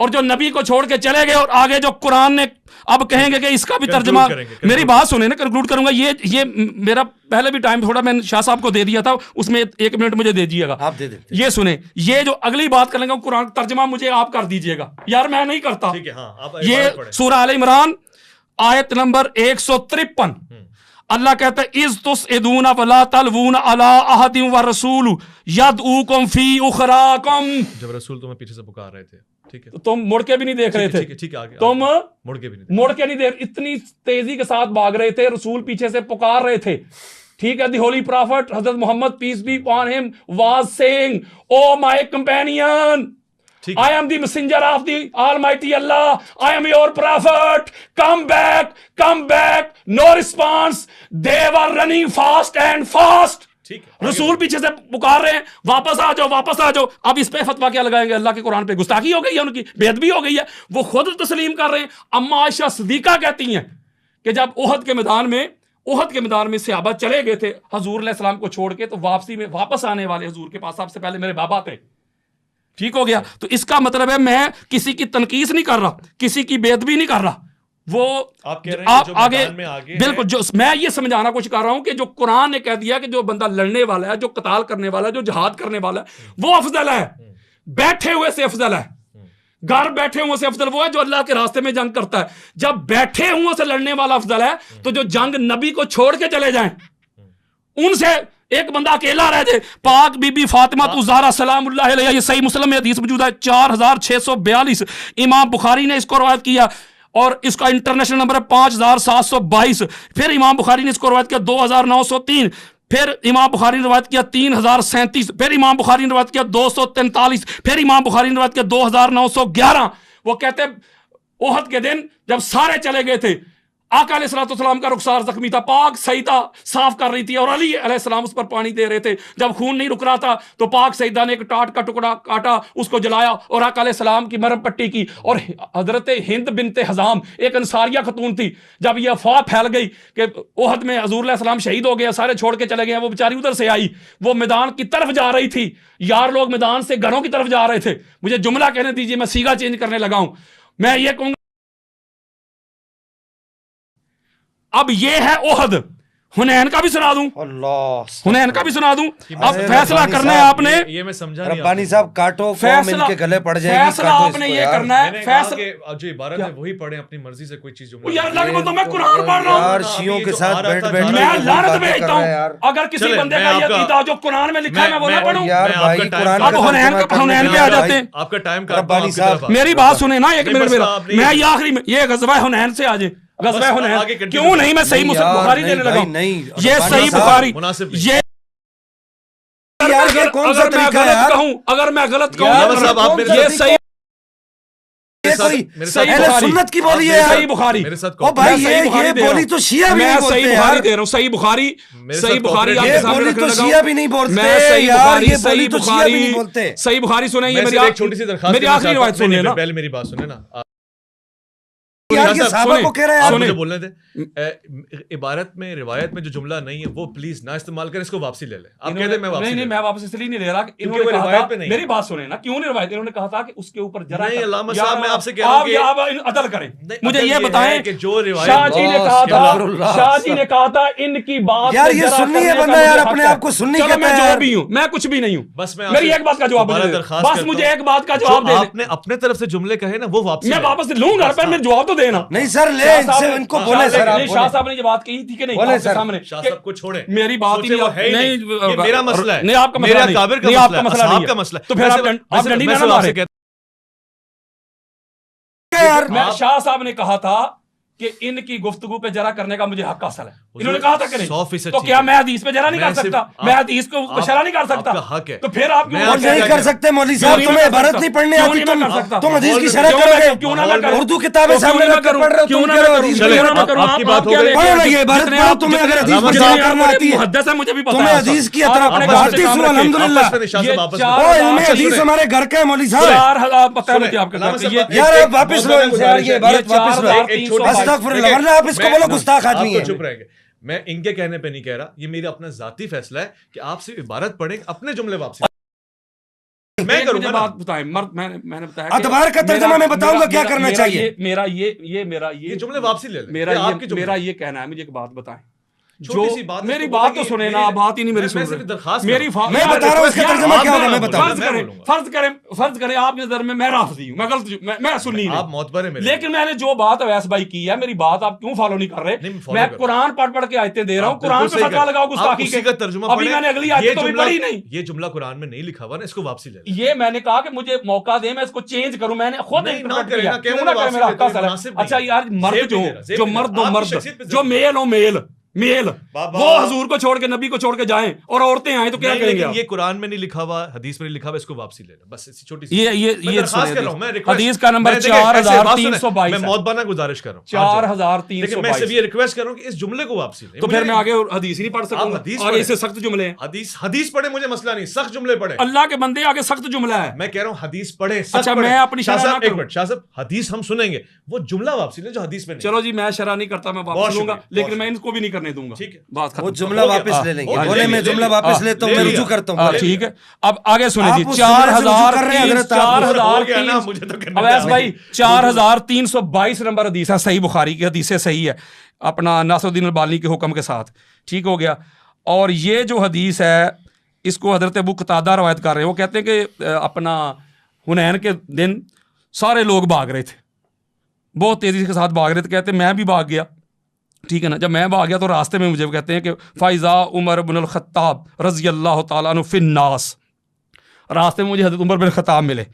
اور جو نبی کو چھوڑ کے چلے گئے اور آگے جو قرآن نے اب کہیں گے کہ اس کا بھی ترجمہ, میری بات سنیں نا, کنکلوڈ کروں گا. یہ میرا پہلے بھی ٹائم تھوڑا میں نے شاہ صاحب کو دے دیا تھا, اس میں 1 منٹ مجھے دے دیجیے گا. آپ دے دیں. یہ سنیں, یہ جو اگلی بات کریں گا قرآن ترجمہ مجھے آپ کر دیجیے گا یار, میں نہیں کرتا. یہ سورہ آل عمران آیت نمبر 153, اللہ کہتا ہے اذ تسعدون ولا تلوون علی احد والرسول یدعوکم فی اخراکم. جب رسول تمہیں پیچھے سے پکار رہے تھے, ٹھیک ہے, تم مڑ کے بھی نہیں دیکھ رہے تھے, تم مڑ کے نہیں دیکھ, اتنی تیزی کے ساتھ بھاگ رہے تھے, رسول پیچھے سے پکار رہے تھے, ٹھیک ہے. دی ہولی پرافٹ حضرت Muhammad peace be upon him was saying, o my companion, I am the messenger of the Almighty Allah. I am your prophet. Come back. No response. They were running fast and fast. رسول پیچھے سے پکار رہے ہیں, واپس آ جاؤ. اب اس پہ فتویٰ کیا لگائیں گے؟ اللہ کے قرآن پہ گستاخی ہو گئی ہے, ان کی بے ادبی ہو گئی ہے. وہ خود تسلیم کر رہے ہیں. اما عائشہ صدیقہ کہتی ہیں کہ جب احد کے میدان میں صحابہ چلے گئے تھے حضور علیہ السلام کو چھوڑ کے, تو واپسی میں واپس آنے والے حضور کے پاس سب سے پہلے میرے بابا تھے. ٹھیک ہو گیا. تو اس کا مطلب ہے میں کسی کی تنقیص نہیں کر رہا, کسی کی بے ادبی نہیں کر رہا. وہ آپ آگے بالکل, جو میں یہ سمجھانا کچھ کر رہا ہوں کہ جو قرآن نے کہہ دیا کہ جو بندہ لڑنے والا ہے, جو قتال کرنے والا ہے, جو جہاد کرنے والا ہے, وہ افضل ہے. بیٹھے ہوئے سے افضل ہے. گھر بیٹھے ہوئے سے افضل وہ ہے جو اللہ کے راستے میں جنگ کرتا ہے. جب بیٹھے ہوئے سے لڑنے والا افضل ہے, تو جو جنگ نبی کو چھوڑ کے چلے جائیں ان سے ایک بندہ اکیلا رہ جائے. پاک بی بی فاطمہ الزہرا سلام اللہ علیہا, یہ صحیح مسلم میں حدیث موجود ہے 4642, امام بخاری نے اس کو روایت کیا اور اس کا انٹرنیشنل نمبر ہے 5722. پھر امام بخاری نے اس کو روایت کیا 2903, پھر امام بخاری نے روایت کیا 3037, پھر امام بخاری نے روایت کیا 243, پھر امام بخاری نے روایت کیا 2911. وہ کہتے ہیں احد کے دن جب سارے چلے گئے تھے, آقا علیہ الصلوۃ والسلام کا رخسار زخمی تھا, پاک سیدہ صاف کر رہی تھی اور علی علیہ السلام اس پر پانی دے رہے تھے. جب خون نہیں رک رہا تھا تو پاک سیدہ نے ایک ٹاٹ کا ٹکڑا کاٹا, اس کو جلایا اور آقا علیہ السلام کی مرہم پٹی کی. اور حضرت ہند بنت حزام ایک انصاریہ خاتون تھی, جب یہ افواہ پھیل گئی کہ احد میں حضور علیہ السلام شہید ہو گئے, سارے چھوڑ کے چلے گئے, وہ بیچاری ادھر سے آئی, وہ میدان کی طرف جا رہی تھی. یار لوگ میدان سے گھروں کی طرف جا رہے تھے. مجھے جملہ کہنے دیجیے, میں سیگا چینج کرنے لگا ہوں. میں یہ کہوں گا اب یہ ہے احد. حنین کا بھی سنا دوں, حنین کا بھی سنا دوں. اب فیصلہ کرنا ہے آپ نے, یہ میں سمجھا نہیں. ربانی صاحب کاٹو قوم ان کے گلے پڑ جائے گی. فیصلہ آپ نے یہ کرنا ہے, فیصلہ جو عبارت ہے وہی پڑھیں اپنی مرضی سے, کوئی چیز جملہ یار لگے تو میں قرآن پڑھ رہا ہوں یار, شیعوں کے ساتھ بیٹھ میں لعنت بھیجتا ہوں. اگر کسی بندے کا یہ عقیدہ جو قرآن میں لکھا ہے میں وہ نہ پڑھوں یار بھائی. قرآن اب حنین پہ آ جاتے ہیں. آپ کا ٹائم ربانی صاحب میری بات سنیں نا 1 منٹ میرا, میں یہ آخری میں یہ غزوہ حنین سے آ جائے. غزوہ حنین کیوں نہیں, میں صحیح مسلم بخاری دینے لگا ہوں. یہ صحیح بخاری, یہ اگر میں غلط کہوں یہ صحیح سنت کی بولی ہے. صحیح بخاری, او بھائی یہ بولی تو شیعہ بھی نہیں بولتے ہیں. صحیح بخاری دے رہا ہوں, صحیح بخاری یہ بولی تو شیعہ بھی نہیں بولتے یار, یہ بولی تو شیعہ بھی نہیں بولتے. صحیح بخاری سنیں, یہ میری ایک چھوٹی سی درخواست, میری آخری روایت سنیں نا, پہلے میری بات سنیں نا. صحابہ کو کہہ رہے ہیں, مجھے بولنے تھے عبارت میں روایت میں جو جملہ نہیں ہے وہ پلیز نہ استعمال کریں, اس کو واپسی لے لیں. آپ کہتے ہیں میں واپسی نہیں, میں واپس اس لیے نہیں لے رہا, انہوں نے کہا تھا, میری بات سنیں نا, کیوں نہیں روایت, انہوں نے کہا تھا کہ اس کے اوپر ذرا نہیں. علامہ صاحب میں آپ سے کہہ رہا ہوں کہ آپ عدل کریں. مجھے یہ بتائیں کہ جو روایت شاہ جی نے کہا تھا ان کی بات یار یہ سننی ہے بندہ یار, اپنے آپ کو سننی کہتا ہے. میں جو بھی ہوں, میں کچھ بھی نہیں ہوں, بس میں میری ایک بات کا جواب دے, بس مجھے ایک بات کا جواب دے. آپ نے اپنے طرف سے جملے کہے نا وہ واپسی, میں واپس لوں گا, پر میں جواب تو دینا. نہیں سر لے ان کو بولے سر, شاہ صاحب نے یہ بات کہی تھی کہ نہیں آپ کے سامنے, شاہ صاحب کو چھوڑیں, میری بات ہی نہیں, میرا مسئلہ ہے, نہیں آپ کا مسئلہ نہیں, آپ کا مسئلہ نہیں, آپ کا مسئلہ, تو پھر آپ ڈنڈی نہ مارے. شاہ صاحب نے کہا تھا کہ ان کی گفتگو پہ جرا کرنے کا مجھے حق حاصل ہے. انہوں نے کہا تھا کہ نہیں, تو کیا میں حدیث پہ جرا نہیں کر سکتا, میں حدیث کو شرح نہیں کر سکتا, تو پھر آپ نہیں کر سکتے. مولوی صاحب تمہیں عبارت نہیں پڑھنے آتی, تم حدیث کی شرح کرو گے, کیوں نہ کروں, اردو کتابیں سامنے رکھ کر پڑھ رہے ہو, کیوں نہ کروں, آپ کی بات ہو گئی, پڑھو لگے عبارت پڑھو. تمہیں اگر حدیث پر شرح کرنا آتی ہے, محدث ہے, مجھے بھی پتہ ہے, تمہیں حدیث کی اطراف میں گھاٹی سو الحمدللہ. او علم حدیث ہمارے گھر کا ہے مولوی صاحب, 4000 پتہ ہے مجھے آپ کا گھر کا. یار آپ واپس لو یہ عبارت واپس لو, استغفر اللہ, ورنہ آپ اس کو بولو گستاخ آدمی ہے. چپ رہیں گے, میں ان کے کہنے پہ نہیں کہہ رہا, یہ میرا اپنا ذاتی فیصلہ ہے کہ آپ سے عبارت پڑھیں, اپنے جملے واپسی میں کروں گا بات بتائیں مرد میں نے بتایا ادبار کا ترجمہ میں بتاؤں گا کیا کرنا چاہیے. میرا یہ جملے واپسی لے لیں. میرا یہ کہنا ہے, مجھے ایک بات بتائیں, جو میری بات تو سنیں نا, بات ہی نہیں میری سن رہے. میری میں بتا رہا ہوں اس کا ترجمہ کیا ہوگا, میں بتاؤں. فرض کریں آپ کی نظر میں رافضی ہوں, میں غلط, میں سنی آپ معتبر ہیں, لیکن میں نے جو بات اویس بھائی کی ہے, میری بات آپ کیوں فالو نہیں کر رہے؟ میں قرآن پڑھ کے آیتیں دے رہا ہوں, قرآن پہ فتویٰ لگاؤ گستاخی کے. ابھی میں نے اگلی آیت تو بھی پڑھی نہیں. یہ جملہ قرآن میں نہیں لکھا ہوا نا, اس کو واپسی لے. یہ میں نے کہا کہ مجھے موقع دیں, میں اس کو چینج کروں. میں نے خود اچھا یار, مرد جو مرد جو میل ہو, میل وہ حضور کو چھوڑ کے, نبی کو چھوڑ کے جائیں اور عورتیں آئیں تو کیا کریں گے؟ یہ قرآن میں نہیں لکھا ہوا, حدیث میں نہیں لکھا ہوا, اس کو واپسی لے لیں بس. چھوٹی سی یہ حدیث کا نمبر 4322. میں موتبانہ گزارش کر رہا ہوں 4322. میں صرف یہ ریکویسٹ کر رہا ہوں کہ اس جملے کو واپسی لیں. تو پھر میں آگے حدیث ہی نہیں پڑھ سکوں گا, آگے اس سے سخت جملے ہیں. حدیث پڑھیں, مجھے مسئلہ نہیں, سخت جملے پڑھیں. اللہ کے بندے آگے سخت جملہ ہے. میں کہہ رہا ہوں حدیث پڑھیں. اچھا میں اپنی شاہ صاحب ایک منٹ, شاہ صاحب حدیث ہم سنیں گے, وہ جملہ واپسی لیں جو حدیث میں. چلو جی, میں شرح نہیں کرتا, میں واپس لوں گا, لیکن میں ان کو بھی نہیں کرنے دوں گا. ٹھیک ہے, وہ جملہ واپس لے لیں گے. بولے میں جملہ واپس لیتا ہوں, میں رجوع کرتا ہوں. ٹھیک ہے, اب آگے سنیں جی. 4322 نمبر حدیث ہے, صحیح بخاری کی حدیث ہے, صحیح ہے, اپنا ناصر الدین البانی کے حکم کے ساتھ. ٹھیک ہو گیا. اور یہ جو حدیث ہے اس کو حضرت ابو قتادہ روایت کر رہے ہیں. وہ کہتے ہیں کہ اپنا حنین کے دن سارے لوگ بھاگ رہے تھے, بہت تیزی کے ساتھ بھاگ رہے تھے. کہتے ہیں میں بھی بھاگ گیا. ٹھیک ہے نا, جب میں بھاگ گیا تو راستے میں مجھے کہتے ہیں کہ فائزہ عمر بن الخطاب رضی اللہ تعالیٰ عنہ فی الناس, راستے میں مجھے حضرت عمر بن الخطاب ملے.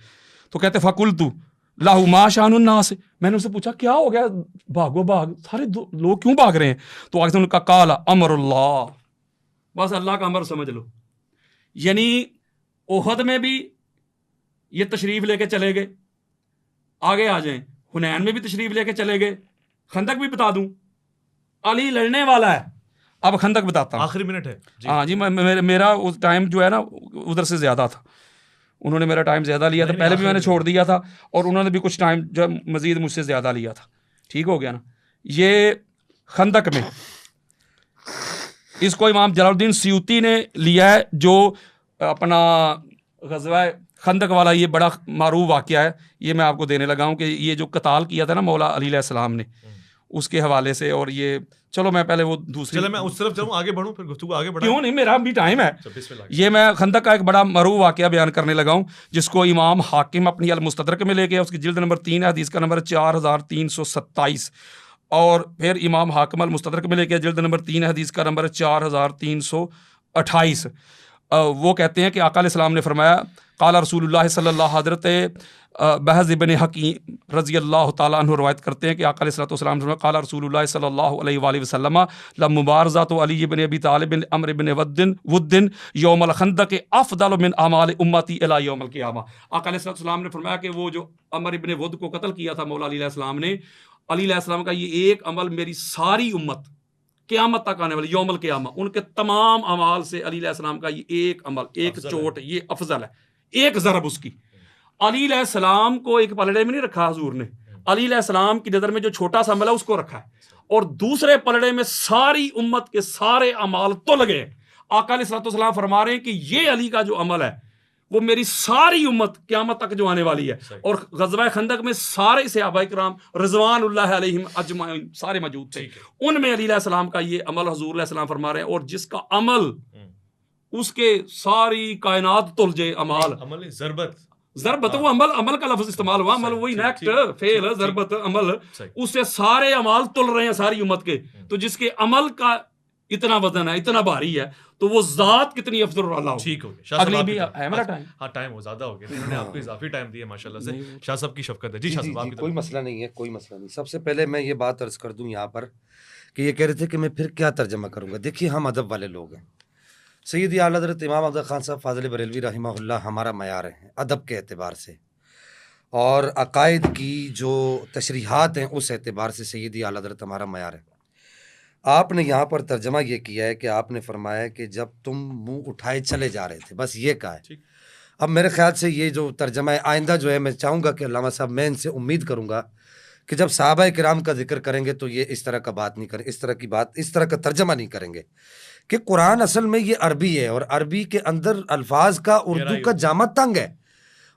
تو کہتے فقلت له ما شان الناس, میں نے ان سے پوچھا کیا ہو گیا, بھاگو بھاگ, سارے لوگ کیوں بھاگ رہے ہیں؟ تو آگے سے ان کا قال امر اللہ, بس اللہ کا امر سمجھ لو. یعنی احد میں بھی یہ تشریف لے کے چلے گئے, آگے آ جائیں, حنین میں بھی تشریف لے کے چلے گئے, خندق بھی بتا دوں, علی لڑنے والا ہے. اب خندق بتاتا ہوں, آخری منٹ ہے. ہاں جی, میرا ٹائم جو ہے نا ادھر سے زیادہ تھا, انہوں نے میرا ٹائم زیادہ لیا تھا, پہلے بھی میں نے چھوڑ دیا تھا, اور انہوں نے بھی کچھ ٹائم جو مزید مجھ سے زیادہ لیا تھا. ٹھیک ہو گیا نا. یہ خندق میں اس کو امام جلال الدین سیوطی نے لیا ہے, جو اپنا غزوہ خندق والا یہ بڑا معروف واقعہ ہے, یہ میں آپ کو دینے لگا ہوں کہ یہ جو قتال کیا تھا نا مولا علی علیہ السلام نے, اس کے حوالے سے. اور یہ چلو میں پہلے وہ دوسری, چلو میں اس طرف چلوں, آگے بڑھوں, پھر گفتگو آگے بڑھوں. کیوں نہیں, میرا بھی ٹائم ہے. یہ میں خندق کا ایک بڑا معروف واقعہ بیان کرنے لگا ہوں, جس کو امام حاکم اپنی المستدرک میں لے کے, اس کی جلد نمبر 3 ہے, حدیث کا نمبر 4327. اور پھر امام حاکم المستدرک میں لے کے جلد نمبر 3 ہے, حدیث کا نمبر 4328. وہ کہتے ہیں کہ آقا علیہ السلام نے فرمایا, قال رسول اللہ صلی اللہ, حضرت بحز ابن حکیم رضی اللہ تعالیٰ عنہ روایت کرتے ہیں کہ آقا علیہ السلام نے فرمایا, قال رسول اللہ صلی اللہ علیہ وآلہ وسلم لمبارزۃ علی بن ابی طالب عمرو بن ود یوم الخندق افضل من اعمال امتی الی یوم القیامہ. آقا علیہ السلام نے فرمایا کہ وہ جو عمرو بن ود کو قتل کیا تھا مولا علی علیہ السلام نے, علی علیہ السلام کا یہ ایک عمل میری ساری امت قیامت تک آنے والی یوم القیامہ, ان کے تمام اعمال سے علی علیہ السلام کا یہ ایک عمل, ایک چوٹ, یہ افضل ہے, ایک ضرب اس کی. علی علیہ السلام کو ایک پلڑے میں نہیں رکھا حضور نے, علی علیہ السلام کی نظر میں جو چھوٹا سا عمل ہے اس کو رکھا ہے, اور دوسرے پلڑے میں ساری امت کے سارے اعمال تل گئے. آقا علیہ السلام فرما رہے ہیں کہ یہ علی کا جو عمل ہے وہ میری ساری امت قیامت تک جو آنے والی ہے. اور غزوہ خندق میں سارے صحابہ کرام رضوان اللہ علیہم اجمعین سارے موجود تھے, ان میں علی علیہ السلام کا یہ عمل حضور علیہ السلام فرما رہے ہیں, اور جس کا عمل اس کے ساری کائنات تل جائے. عمل ضربت وہ عمل کا لفظ استعمال ہوا, عمل وہی نیکٹ فعل ضربت عمل, اس سے سارے اعمال تل رہے ہیں ساری امت کے. تو جس کے عمل کا اتنا وزن ہے, اتنا بھاری ہے, تو وہ ذات کتنی افضل والا ہو. ٹھیک ہو گیا, اگلی بھی ہے میرا ٹائم. ہاں ٹائم زیادہ ہو گیا, انہوں نے آپ کو اضافی ٹائم دیا ماشاءاللہ سے. شاہ صاحب کی شفقت ہے. جی شاہ صاحب, کوئی مسئلہ نہیں ہے, کوئی مسئلہ نہیں. سب سے پہلے میں یہ بات عرض کر دوں یہاں پر کہ یہ کہہ رہے تھے کہ میں پھر کیا ترجمہ کروں گا. دیکھیے ہم ادب والے لوگ ہیں. سیدی اعلیٰ حضرت امام افضل خان صاحب فاضل بریلوی رحمہ اللہ ہمارا معیار ہیں ادب کے اعتبار سے, اور عقائد کی جو تشریحات ہیں اس اعتبار سے سیدی اعلیٰ حضرت ہمارا معیار ہے. آپ نے یہاں پر ترجمہ یہ کیا ہے کہ آپ نے فرمایا کہ جب تم منہ اٹھائے چلے جا رہے تھے, بس یہ کہا ہے. اب میرے خیال سے یہ جو ترجمہ ہے آئندہ جو ہے میں چاہوں گا کہ علامہ صاحب, میں ان سے امید کروں گا کہ جب صحابہ کرام کا ذکر کریں گے تو یہ اس طرح کا بات نہیں کریں, اس طرح کی بات, اس طرح کا ترجمہ نہیں کریں گے کہ قرآن اصل میں یہ عربی ہے, اور عربی کے اندر الفاظ کا اردو کا جامع تنگ ہے.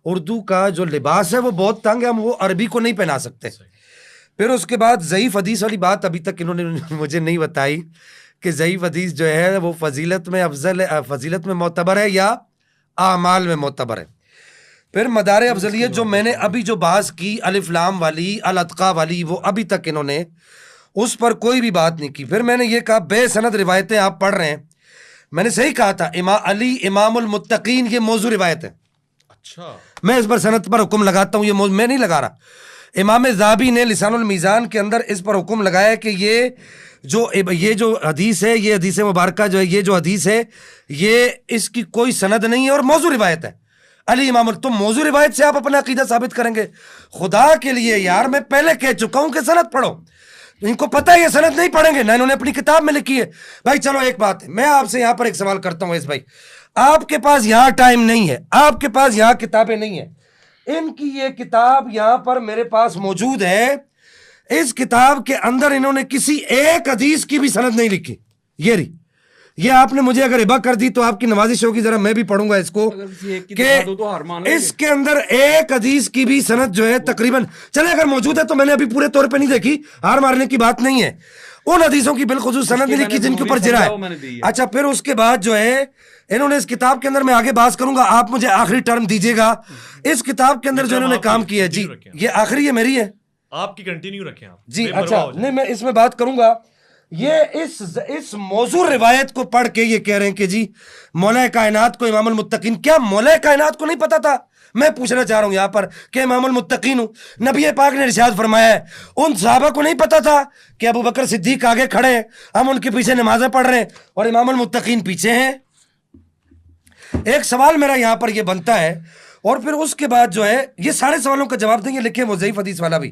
اردو کا جو لباس ہے وہ بہت تنگ ہے, ہم وہ عربی کو نہیں پہنا سکتے. پھر اس کے بعد ضعیف حدیث والی بات ابھی تک انہوں نے مجھے نہیں بتائی کہ ضعیف حدیث جو ہے وہ فضیلت میں افضل ہے, فضیلت میں معتبر ہے یا اعمال میں معتبر ہے. پھر مدار افضلیت جو میں نے ابھی جو بحث کی الف لام والی, الاتقا والی, وہ ابھی تک انہوں نے اس پر کوئی بھی بات نہیں کی. پھر میں نے یہ کہا بے سند روایتیں آپ پڑھ رہے ہیں, میں نے صحیح کہا تھا امام علی امام المتقین یہ موضوع روایت ہے. اچھا, میں اس پر سند پر حکم لگاتا ہوں, یہ میں نہیں لگا رہا. امام ذہبی نے لسان المیزان کے اندر اس پر حکم لگایا کہ یہ جو حدیث ہے, یہ حدیث مبارکہ جو ہے, یہ جو حدیث ہے یہ اس کی کوئی سند نہیں ہے اور موضوع روایت ہے. علی امام, تم موضوع روایت سے آپ اپنا عقیدہ ثابت کریں گے؟ خدا کے لیے یار, میں پہلے کہہ چکا ہوں کہ سند پڑھو. ان کو پتہ ہے یہ سند نہیں پڑھیں گے, نہ انہوں نے اپنی کتاب میں لکھی ہے. بھائی چلو ایک بات ہے, میں آپ سے یہاں پر ایک سوال کرتا ہوں اس بھائی, آپ کے پاس یہاں ٹائم نہیں ہے, آپ کے پاس یہاں کتابیں نہیں ہیں, ان کی یہ کتاب یہاں پر میرے پاس موجود ہے, اس کتاب کے اندر انہوں نے کسی ایک حدیث کی بھی سند نہیں لکھی. یہ آپ نے مجھے اگر ہبہ کر دی تو آپ کی نوازش ہوگی, ذرا میں بھی پڑھوں گا اس کو کہ اس کے اندر ایک حدیث کی بھی سند جو ہے تقریباً, چلے اگر موجود ہے تو میں نے ابھی پورے طور پہ نہیں دیکھی, ہار مارنے کی بات نہیں ہے, ان حدیثوں کی بالخصوص سند نہیں لکھی جن کے اوپر جرا ہے. اچھا, پھر اس کے بعد جو ہے انہوں نے اس کتاب کے اندر, میں آگے بات کروں گا, آپ مجھے آخری ٹرم دیجیے گا. اس کتاب کے اندر جو انہوں نے کام کیا ہے, جی یہ آخری ہے, میری ہے, آپ کی کنٹینیو رکھیں آپ جی. اچھا نہیں, میں اس میں بات کروں گا. یہ اس موضوع روایت کو پڑھ کے یہ کہہ رہے ہیں کہ جی مولا کائنات کو امام المتقین, کیا مولا کائنات کو نہیں پتا تھا؟ میں پوچھنا چاہ رہا ہوں یہاں پر کہ امام المتقین ہوں, نبی پاک نے ارشاد فرمایا ہے, ان صحابہ کو نہیں پتا تھا کہ ابو بکر صدیق آگے کھڑے ہیں, ہم ان کے پیچھے نمازیں پڑھ رہے ہیں اور امام المتقین پیچھے ہیں؟ ایک سوال میرا یہاں پر یہ بنتا ہے, اور پھر اس کے بعد جو ہے یہ سارے سوالوں کا جواب دیں گے, لکھیں وہ ضعیف حدیث والا بھی.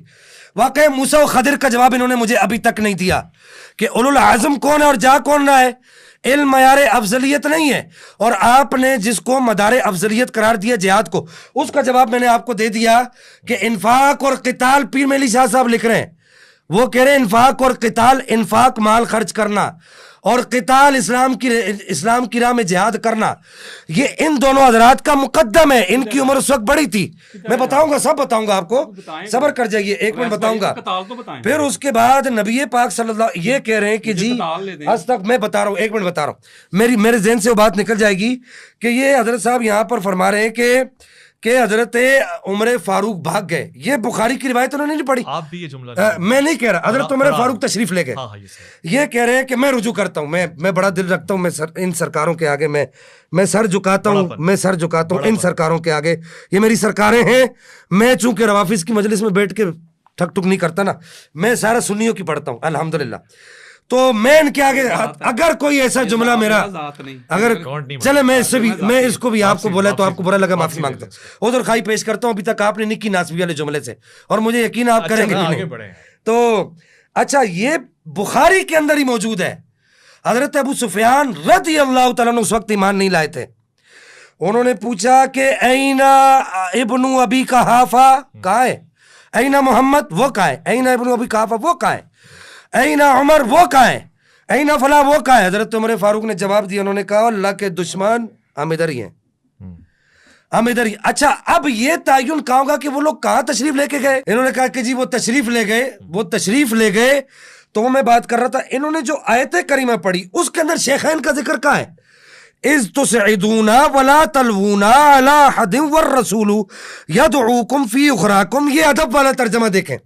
واقع موسیٰ و خضر کا جواب انہوں نے مجھے ابھی تک نہیں دیا کہ اولو العزم کون ہے اور جا کون رہا ہے. علم معیار افضلیت نہیں ہے, اور آپ نے جس کو مدار افضلیت قرار دیا جہاد کو, اس کا جواب میں نے آپ کو دے دیا کہ انفاق اور قتال. پیر میلی شاہ صاحب لکھ رہے ہیں, وہ کہہ رہے ہیں انفاق اور قتال, انفاق مال خرچ کرنا, اور قتال اسلام کی راہ میں جہاد کرنا, یہ ان دونوں حضرات کا مقدم ہے. ان کی عمر اس وقت بڑی تھی, میں بتاؤں گا, سب بتاؤں گا آپ کو, صبر کر جائیے, ایک منٹ بتاؤں گا. پھر اس کے بعد نبی پاک صلی اللہ یہ کہہ رہے ہیں کہ جی آج تک میں بتا رہا ہوں, ایک منٹ بتا رہا ہوں, میرے ذہن سے وہ بات نکل جائے گی کہ یہ حضرت صاحب یہاں پر فرما رہے ہیں کہ حضرت عمر فاروق بھاگ گئے. یہ بخاری کی روایت انہوں نے نہیں پڑھی, آپ بھی یہ جملہ میں نہیں کہہ رہا, حضرت عمر فاروق تشریف لے گئے. یہ کہہ رہے ہیں کہ میں رجوع کرتا ہوں, میں بڑا دل رکھتا ہوں, میں ان سرکاروں کے آگے میں سر جھکاتا ہوں, ان سرکاروں کے آگے, یہ میری سرکاریں ہیں. میں چونکہ روافظ کی مجلس میں بیٹھ کے ٹھک ٹک نہیں کرتا نا, میں سارا سنیوں کی پڑھتا ہوں الحمدللہ. تو میں ان کے آگے اگر کوئی ایسا جملہ میرا, اگر چلے میں اس کو بھی آپ کو بولا تو آپ کو برا لگا, معافی مانگتا ہوں, ادھر خواہی پیش کرتا ہوں. ابھی تک آپ نے نہیں کی ناسبی والے جملے سے, اور مجھے یقین آپ کریں گے. تو اچھا, یہ بخاری کے اندر ہی موجود ہے. حضرت ابو سفیان رضی اللہ تعالیٰ عنہ اس وقت ایمان نہیں لائے تھے. انہوں نے پوچھا کہ اینا ابن ابی قحافہ کہاں ہے, اینا محمد وہ کہاں ہے, اینا ابن ابی قحافہ وہ کہاں ہے, اینا عمر وہ کہاں ہے, اینا فلاں وہ کہاں ہے. حضرت عمر فاروق نے جواب دیا, انہوں نے کہا اللہ کے دشمن ہم ادھر ہی ہیں, ہم ادھر ہی. اچھا, اب یہ تعین کہاں ہوگا کہ وہ لوگ کہاں تشریف لے کے گئے؟ انہوں نے کہا کہ جی وہ تشریف لے گئے. تو میں بات کر رہا تھا, انہوں نے جو آیت کریمہ پڑھی اس کے اندر شیخین کا ذکر کہاں ہے؟ اذ تسعدون ولا تلوون علی احد والرسول یدعوکم فی اخراکم. یہ ادب والا ترجمہ دیکھیں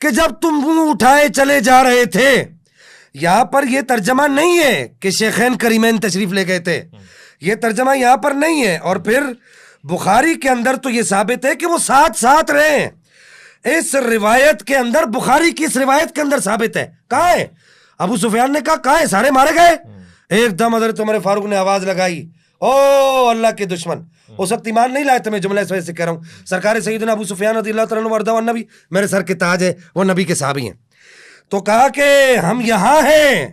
کہ جب تم منہ اٹھائے چلے جا رہے تھے, یہاں پر یہ ترجمہ نہیں ہے کہ شیخین کریمین تشریف لے گئے تھے, یہ ترجمہ یہاں پر نہیں ہے. اور پھر بخاری کے اندر تو یہ ثابت ہے کہ وہ ساتھ رہے ہیں. اس روایت کے اندر, بخاری کی اس روایت کے اندر ثابت ہے. کہاں ہے؟ ابو سفیان نے کہا کہاں ہے, سارے مارے گئے. ایک دم حضرت عمر فاروق نے آواز لگائی, او اللہ کے دشمن. اس وقت ایمان نہیں لائے تھے, میں جملہ اس وجہ سے کہہ رہا ہوں. سرکار سیدنا ابو سفیان رضی اللہ تعالیٰ عنہ وارضاہ والنبی, میرے سر کے تاج ہے, وہ نبی کے صحابی ہیں. تو کہا کہ ہم یہاں ہیں,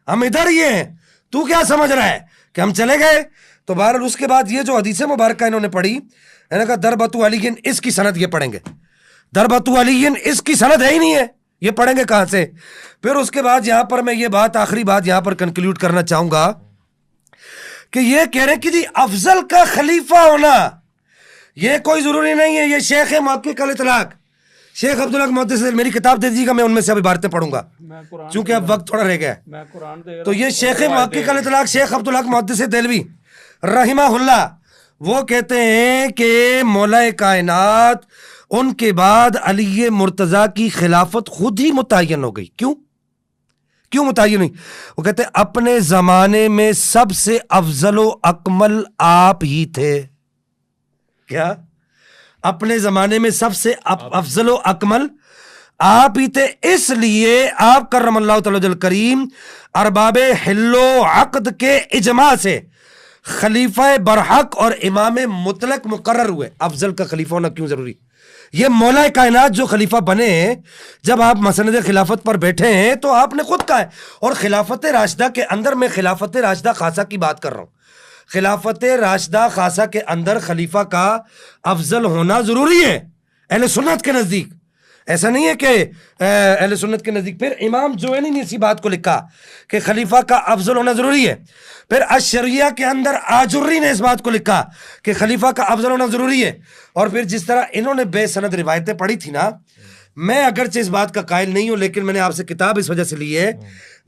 ہم ادھر ہی ہیں, تو کیا سمجھ رہا ہے کہ ہم چلے گئے؟ تو بہرحال اس کے بعد یہ جو حدیث مبارکہ انہوں نے پڑھی, میں نے کہا دربتو علی, اس کی سند یہ پڑھیں گے, دربتو علی اس کی سند ہے ہی نہیں ہے, یہ پڑھیں گے کہاں سے؟ پھر اس کے بعد یہاں پر میں یہ بات, آخری بات یہاں پر کنکلوڈ کرنا چاہوں گا کہ یہ کہہ رہے ہیں کہ جی افضل کا خلیفہ ہونا یہ کوئی ضروری نہیں ہے. یہ شیخ محقق الاطلاق شیخ عبدالحق محدث میری کتاب دے دیجیے گا, میں ان میں سے اب عبارتیں پڑھوں گا چونکہ اب وقت تھوڑا رہ گیا ہے. تو یہ شیخ محقق الاطلاق شیخ عبدالحق محدث دہلوی رحمہ اللہ وہ کہتے ہیں کہ مولا کائنات ان کے بعد علی مرتضیٰ کی خلافت خود ہی متعین ہو گئی. کیوں متعین ہوئی؟ وہ کہتے ہیں اپنے زمانے میں سب سے افضل و اکمل آپ ہی تھے. کیا؟ اپنے زمانے میں سب سے افضل و اکمل آپ ہی تھے. اس لیے آپ کرم اللہ تعالی وجہ کریم ارباب حل و عقد کے اجماع سے خلیفہ برحق اور امام مطلق مقرر ہوئے. افضل کا خلیفہ ہونا کیوں ضروری؟ یہ مولا کائنات جو خلیفہ بنے ہیں, جب آپ مسند خلافت پر بیٹھے ہیں تو آپ نے خود کہا ہے, اور خلافت راشدہ کے اندر میں خلافت راشدہ خاصہ کی بات کر رہا ہوں. خلافت راشدہ خاصہ کے اندر خلیفہ کا افضل ہونا ضروری ہے اہل سنت کے نزدیک. ایسا نہیں ہے کہ اہل سنت کے نزدیک. پھر امام جوینی نے اسی بات کو لکھا کہ خلیفہ کا افضل ہونا ضروری ہے. پھر الشریعہ کے اندر آجری نے اس بات کو لکھا کہ خلیفہ کا افضل ہونا ضروری ہے. اور پھر جس طرح انہوں نے بے سند روایتیں پڑھی تھی نا, میں اگرچہ اس بات کا قائل نہیں ہوں لیکن میں نے آپ سے کتاب اس وجہ سے لی ہے,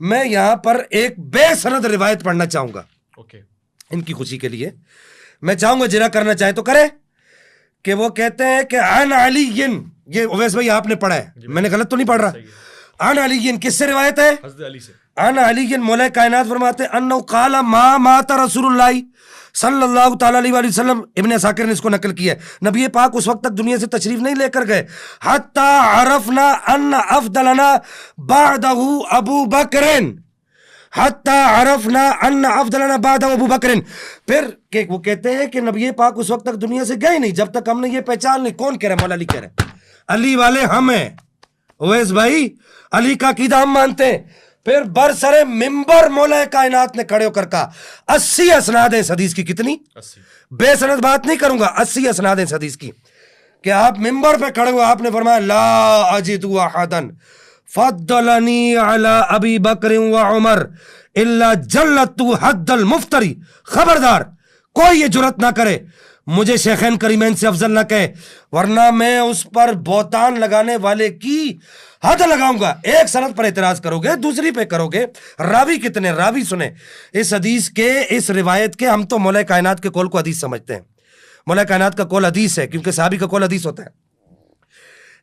میں یہاں پر ایک بے سند روایت پڑھنا چاہوں گا ان کی خوشی کے لیے. میں چاہوں گا جرا کرنا چاہے تو کرے, کہ وہ کہتے ہیں کہ عن علی, یہ اویس بھائی آپ نے پڑھا ہے, میں نے غلط تو نہیں پڑھ رہا. عن علی کس سے روایت ہے؟ حضرت علی سے. عن علی مولا کائنات فرماتے ہیں انہ قال ما مات رسول اللہ صلی اللہ تعالی علیہ وآلہ وسلم. ابن عساکر نے اس کو نقل کیا ہے. نبی پاک اس وقت تک دنیا سے تشریف نہیں لے کر گئے حتی عرفنا ان افضلنا بعدہ ابو بکر, حتی عرفنا ان افضلنا بعدہ ابو بکر. پھر کہ وہ کہتے ہیں کہ نبی پاک اس وقت تک دنیا سے گئے نہیں جب تک ہم نے یہ پہچان نہیں. کون کہہ رہا ہے؟ مولا علی کہہ رہے ہیں. علی والے ہم ہیں اویس بھائی, علی کا عقیدہ ہم مانتے ہیں. پھر برسر منبر مولا کائنات نے کھڑے ہو کر کہا 80 اسناد اس حدیث کی. کتنی؟ 80. بے سند بات نہیں کروں گا, 80 اسناد اس حدیث کی. کہ آپ منبر پہ کھڑے ہوئے, آپ نے فرمایا لا اجد احدا فضلنی علی ابی بکر و عمر الا جلت حد المفتری. خبردار کوئی یہ جرت نہ کرے مجھے شیخین کریمین سے افضل نہ کہے, ورنہ میں اس پر بہتان لگانے والے کی حد لگاؤں گا. ایک سند پر اعتراض کرو گے, دوسری پہ کرو گے. راوی کتنے؟ راوی سنیں اس حدیث کے, اس روایت کے. ہم تو مولا کائنات کے قول کو حدیث سمجھتے ہیں. مولا کائنات کا قول حدیث ہے کیونکہ صحابی کا قول حدیث ہوتا ہے.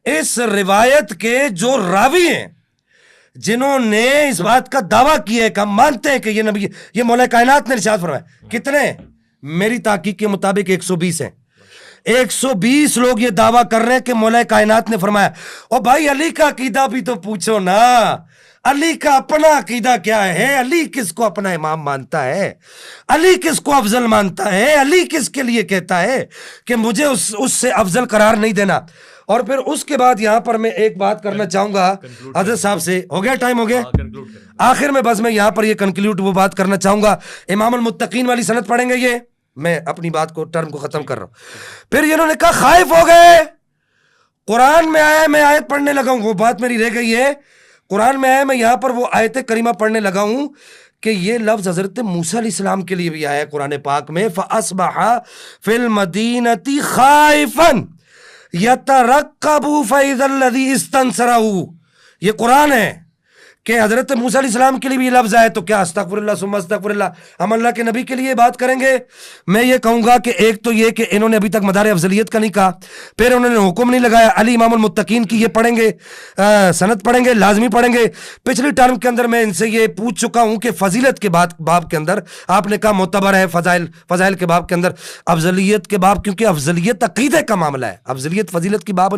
اس روایت کے جو راوی ہیں جنہوں نے اس بات کا دعویٰ کیا ہے کہ ہم مانتے ہیں کہ یہ نبی, یہ مولا کائنات نے ارشاد فرمایا, کتنے؟ میری تحقیق کے مطابق 120 ہیں. 120 لوگ یہ دعویٰ کر رہے ہیں کہ مولا کائنات نے فرمایا. اور بھائی علی کا عقیدہ بھی تو پوچھو نا, علی کا اپنا عقیدہ کیا ہے؟ علی کس کو اپنا امام مانتا ہے؟ علی کس کو افضل مانتا ہے؟ علی کس کے لیے کہتا ہے کہ مجھے اس سے افضل قرار نہیں دینا؟ اور پھر اس کے بعد یہاں پر میں ایک بات کرنا چاہوں گا حضرت صاحب سے. ہو گیا ٹائم؟ ہو گیا. آخر میں بس میں یہاں پر یہ کنکلیوڈ وہ بات کرنا چاہوں گا. امام المتقین والی سند پڑھیں گے, یہ میں اپنی بات کو ٹرم کو ختم کر رہا ہوں. پھر انہوں نے کہا خائف ہو گئے, قرآن میں آیا میں آیت پڑھنے لگا ہوں. وہ بات میری رہ گئی ہے, قرآن میں آیا میں یہاں پر وہ آیت کریمہ پڑھنے لگا ہوں کہ یہ لفظ حضرت موسیٰ علیہ السلام کے لیے بھی آیا ہے قرآن پاک میں. فَأَصْبَحَ فِي الْمَدِينَةِ خَائِفًا يَتَرَقَّبُ فَإِذَا الَّذِي اسْتَنصَرَهُ. یہ قرآن ہے کہ حضرت موسیٰ علیہ السلام کے لیے بھی یہ لفظ آئے. تو کیا استغفر اللہ ثم استغفر اللہ ہم اللہ کے نبی کے لیے بات کریں گے؟ میں یہ کہوں گا کہ ایک تو یہ کہ انہوں نے ابھی تک مدار افضلیت کا نہیں کہا, پھر انہوں نے حکم نہیں لگایا. علی امام المتقین کی یہ پڑھیں گے, سند پڑھیں گے, لازمی پڑھیں گے. پچھلی ٹرم کے اندر میں ان سے یہ پوچھ چکا ہوں کہ فضیلت کے باب کے اندر آپ نے کہا معتبر ہے, فضائل کے باب کے اندر افضلیت کے باب, کیونکہ افضلیت عقیدے کا معاملہ ہے, افضلیت فضیلت کی بات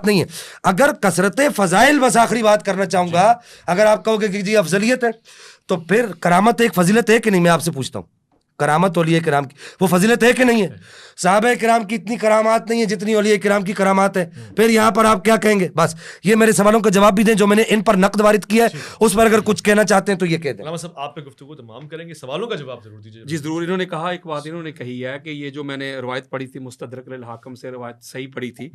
نہیں ہے. اگر کثرت فضائل, بس آخری بات کرنا چاہوں گا, اگر آپ کہو گے کہ جی افضلیت ہے تو پھر کرامت ایک فضیلت ہے کہ نہیں؟ میں آپ سے پوچھتا ہوں, کرامت اولیاء کرام کی وہ فضیلت ہے کہ نہیں ہے؟ صحابہ کرام کی اتنی کرامات نہیں ہے جتنی اولیاء کرام کی کرامات ہے. پھر یہاں پر آپ کیا کہیں گے؟ بس یہ میرے سوالوں کا جواب بھی دیں جو میں نے ان پر نقد وارد کیا ہے, اس پر اگر کچھ کہنا چاہتے ہیں تو یہ کہہ دیں. علامہ صاحب آپ پہ گفتگو تمام کریں گے, سوالوں کا جواب ضرور دیجیے. جی ضرور. انہوں نے کہا ایک بات انہوں نے کہی ہے کہ یہ جو میں نے روایت پڑھی تھی مستدرک للحاکم سے, روایت صحیح پڑھی تھی,